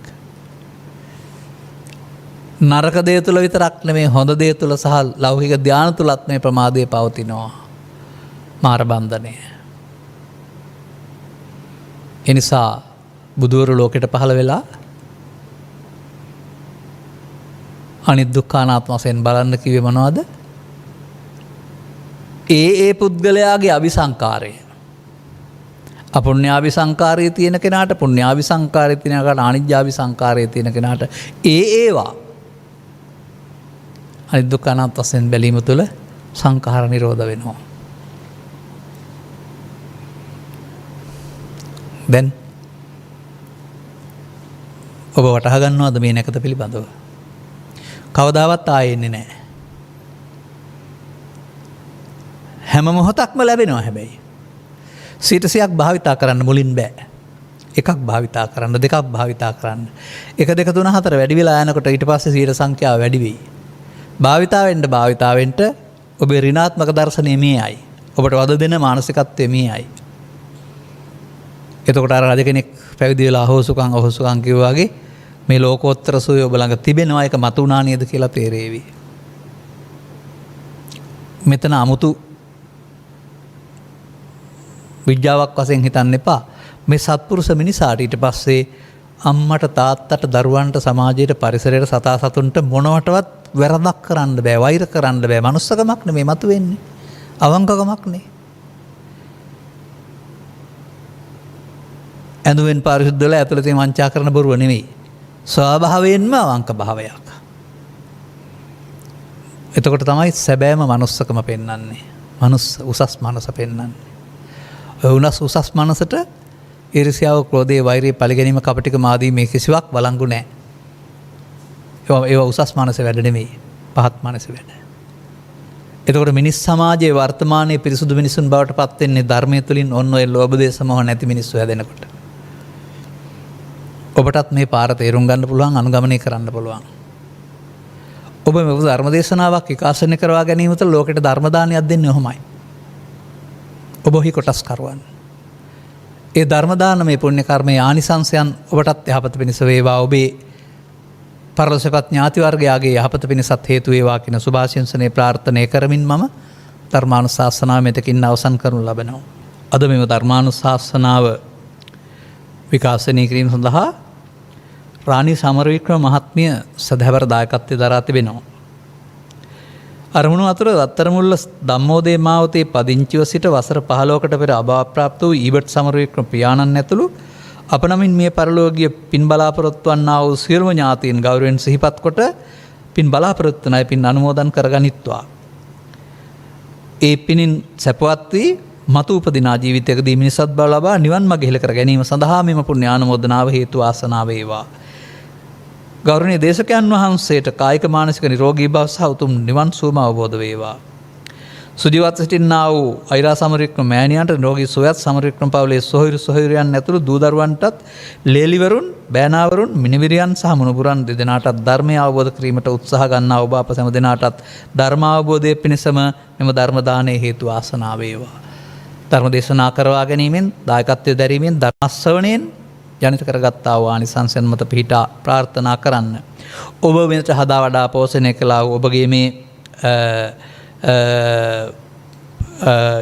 නරක දේ තුළ විතරක් නෙමෙයි හොඳ දේ තුළ සහ ලෞකික ධානය තුලත් මේ ප්‍රමාදය පවතිනවා. මාර බන්ධනය. ඒ නිසා බුදුවරු ලෝකෙට පහළ වෙලා අනිත් දුක්ඛානාත්ම වශයෙන් බලන්න කිව්වේ මොනවද? ඒ පුද්ගලයාගේ අபிසංකාරය. අපුණ්‍යාபிසංකාරයේ තියෙන කෙනාට පුණ්‍යාபிසංකාරයේ තියෙන කෙනාට අනිජ්ජාபிසංකාරයේ තියෙන කෙනාට ඒවා අනිත් දුක්ඛානාත්ම වශයෙන් බැලීම තුළ සංඛාර නිරෝධ වෙනවා. දැන් ඔබ වටහා ගන්නවද මේ නැකත පිළිබඳව? කවදාවත් ආයෙ එන්නේ නැහැ. හැම මොහොතක්ම ලැබෙනවා හැබැයි. 100ක් භාවිතා කරන්න මුලින් බෑ. එකක් භාවිතා කරන්න දෙකක් භාවිතා කරන්න. 1 2 3 4 වැඩි වෙලා යනකොට ඊට පස්සේ 100 සංඛ්‍යාව වැඩි වෙයි. භාවිතාවෙන්ට ඔබේ ඍණාත්මක දර්ශනය මේයි. ඔබට වද දෙන මානසිකත්වය මේයි. එතකොට අර රජ කෙනෙක් පැවිදි වෙලා අහෝසුකම් කිව්වා වගේ මේ ලෝකෝත්තර සෝය ඔබ ළඟ තිබෙනවා ඒක මතුණා නේද කියලා තේරෙවි. මෙතන 아무තු විද්‍යාවක් වශයෙන් හිතන්න එපා. මේ සත්පුරුෂ මිනිසාට ඊට පස්සේ අම්මට තාත්තට දරුවන්ට සමාජයට පරිසරයට සතා සතුන්ට මොනවටවත් වැරදක් කරන්න බෑ වෛර කරන්න බෑ. මනුස්සකමක් නෙමෙයි මතුවෙන්නේ. අවංකකමක් නේ. ඇඳුවෙන් පාරිශුද්ධ වෙලා ඇතුළතින් වංචා කරන බොරුව නෙමෙයි. ස්වභාවයෙන්ම අවංක භාවයක්. එතකොට තමයි සැබෑම මනුස්සකම පෙන්වන්නේ. උසස් මනස පෙන්වන්නේ. උසස් මනසට ඊර්ෂ්‍යාව, ක්‍රෝධය, වෛරය, පරිගැනීම, කපටිකම ආදී මේ කිසිවක් වළංගු නැහැ. ඒවා උසස් මනසේ වැඩ නෙමෙයි. පහත් මනසේ වැඩ. එතකොට මිනිස් සමාජයේ වර්තමානයේ පිරිසුදු මිනිසුන් බවට පත් වෙන්නේ ධර්මයේ තුලින් ඔන්න ඔය ලෝභ දේශ මොහ නැති මිනිස්සු හැදෙනකොට. ඔබටත් මේ පාර තේරුම් ගන්න පුළුවන් අනුගමනය කරන්න පුළුවන්. ඔබ මේ ධර්ම දේශනාවක් විකාශනය කරවා ගැනීම තුළ ලෝකෙට ධර්ම දානයක් දෙන්නේ ඔහොමයි. ඔබ ඔහි කොටස් කරවන්න. ඒ ධර්ම දානමය පුණ්‍ය කර්මයේ ආනිසංසයන් ඔබටත් යහපත පිණිස වේවා. ඔබේ පරලෝකීය ඥාති වර්ගයාගේ යහපත පිණිසත් හේතු වේවා කියන සුභාශිංසනයේ ප්‍රාර්ථනා කරමින් මම ධර්මානුශාසනාව මෙතකින් අවසන් කරනු ලබනවා. අද මෙම ධර්මානුශාසනාව විකාශනය කිරීම සඳහා රාණි සමරවික්‍රම මහත්මිය සදහැවර දායකත්වය දරා තිබෙනවා. අරමුණු අතර රත්තරමුල්ල ධම්මෝදය මාවතේ පදිංචිව සිට වසර 15කට පෙර අභාවප්‍රාප්ත වූ ඊබට් සමරවික්‍රම පියාණන් ඇතුළු අප නමින් මේ පරලෝකීය පින් බලාපොරොත්තු වන්නා වූ සියලුම ඥාතීන් ගෞරවයෙන් සිහිපත් කොට පින් බලාපොරොත්තු වන අය පින් අනුමෝදන් කරගනිත්වා. ඒ පිනින් සැපවත් වී මතු උපදිනා ජීවිතයකදී මිනිසත් බව ලබා නිවන් මඟ ඉහළ කර ගැනීම සඳහා මෙම පුණ්‍යානුමෝදනාව හේතු වාසනා වේවා. ගෞරවනීය දේශකයන් වහන්සේට කායික මානසික නිරෝගී බව සහ උතුම් නිවන් සුවම අවබෝධ වේවා. සුජීවත් සිටින්නා වූ අයිරා සමරවික්‍රම මෑණියන්ට නිරෝගී සුවයත් සමරවික්‍රම පවුලේ සොහොයුරියන් ඇතුළු දූ දරුවන්ටත් ලේලිවරුන්, බෑනාවරුන්, මිනිවිරියන් සහ මුණුබුරන් දෙදෙනාටත් ධර්මය අවබෝධ කිරීමට උත්සාහ ගන්නා ඔබ අප සෑම දෙනාටත් ධර්ම අවබෝධය පිණිසම මෙම ධර්ම දානයේ හේතු වාසනා වේවා. ධර්ම දේශනා කරවා ගැනීමෙන් දායකත්වය දැරීමෙන් ධර්ම ශ්‍රවණයෙන් ජනිත කරගත්තා වූ ආනිසංසයන් මත පිහිටා ප්‍රාර්ථනා කරන්න. ඔබ වෙනට හදා වඩා පෝෂණය කළා වූ ඔබගේ මේ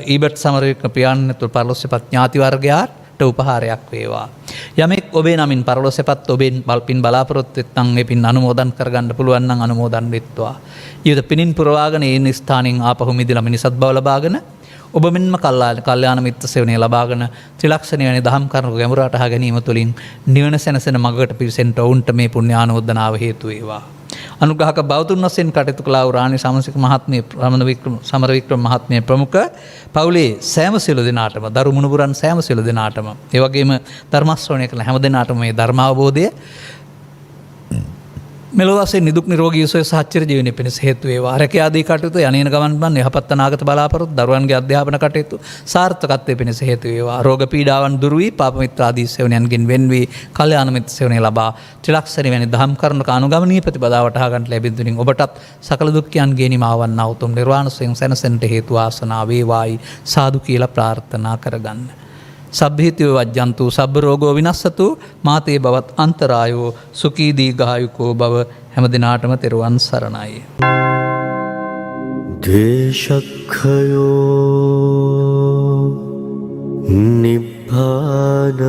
ඊබට් සමරවික්‍රම පියාණන් ඇතුළු පරලෝකීය ඥාති වර්ගයාට අෂ්ට උපහාරයක් වේවා. යමෙක් ඔබේ නමින් පරලොසෙපත් ඔබෙන් පින් බලාපොරොත්තු වෙත්නම් ඒ පින් අනුමෝදන් කරගන්න පුළුවන් නම් අනුමෝදන් වෙත්වා. ඊට පිනින් පුරවාගෙන ඒ ස්ථානින් ආපහු මිදලා මිනිසත් බව ලබාගෙන ඔබ මෙන්ම කල්යාණ මිත්‍ර සේවනය ලබාගෙන ත්‍රිලක්ෂණය වැනි දහම් කරුණු ගැඹුරට අහා ගැනීම තුළින් නිවන සැනසෙන මගකට පිවිසෙන්නට ඔවුන්ට මේ පුණ්‍යානුමෝදනාව හේතු වේවා. අනුග්‍රහක බෞතුන් වශයෙන් කටයුතු කළා වූ රාණි සමසික මහත්මිය සමරවික්‍රම මහත්මිය ප්‍රමුඛ පවුලේ සෑම සියලු දෙනාටම දරු මුණුබුරන් සෑම සියලු දෙනාටම ඒ වගේම ධර්ම ශ්‍රවණය කළ හැම දෙනාටම මේ ධර්ම අවබෝධය මෙලොව වශයෙන් නිදුක් නිරෝගී සුවය සහ චිරජීවනයේ පිණිස හේතු වේවා. රැකියා ආදී කටයුතු යන්නේන ගමන් යහපත් අනාගත බලාපොරොත්තු දරුවන්ගේ අධ්‍යාපන කටයුතු සාර්ථකත්වයේ පිණිස හේතු වේවා. රෝග පීඩාවන් දුරු වී පාප මිත්‍ර ආදී සේවනයන්ගෙන් වෙන් වී කල්යාණ මිත්‍ර සේවනය ලබා ත්‍රිලක්ෂණී වැනි දහම් කරුණක අනුගමනීය ප්‍රතිපදාවට අහගන්න ලැබෙද්දී ඔබටත් සකල දුක්ඛයන්ගේ නිමාවන්නා උතුම් නිර්වාණ සුවයෙන් සැනසෙන්නට හේතු වාසනා වේවායි සාදු කියලා ප්‍රාර්ථනා කරගන්න. සබ්බහිතව වජ්ජන්තු සබ්බ රෝගෝ විනස්සතු මාතේ බවත් අන්තරායෝ සුඛී දීඝායුකෝ බව හැම දිනාටම තෙරුවන් සරණයි. දේශක්ඛයෝ නිබ්බානං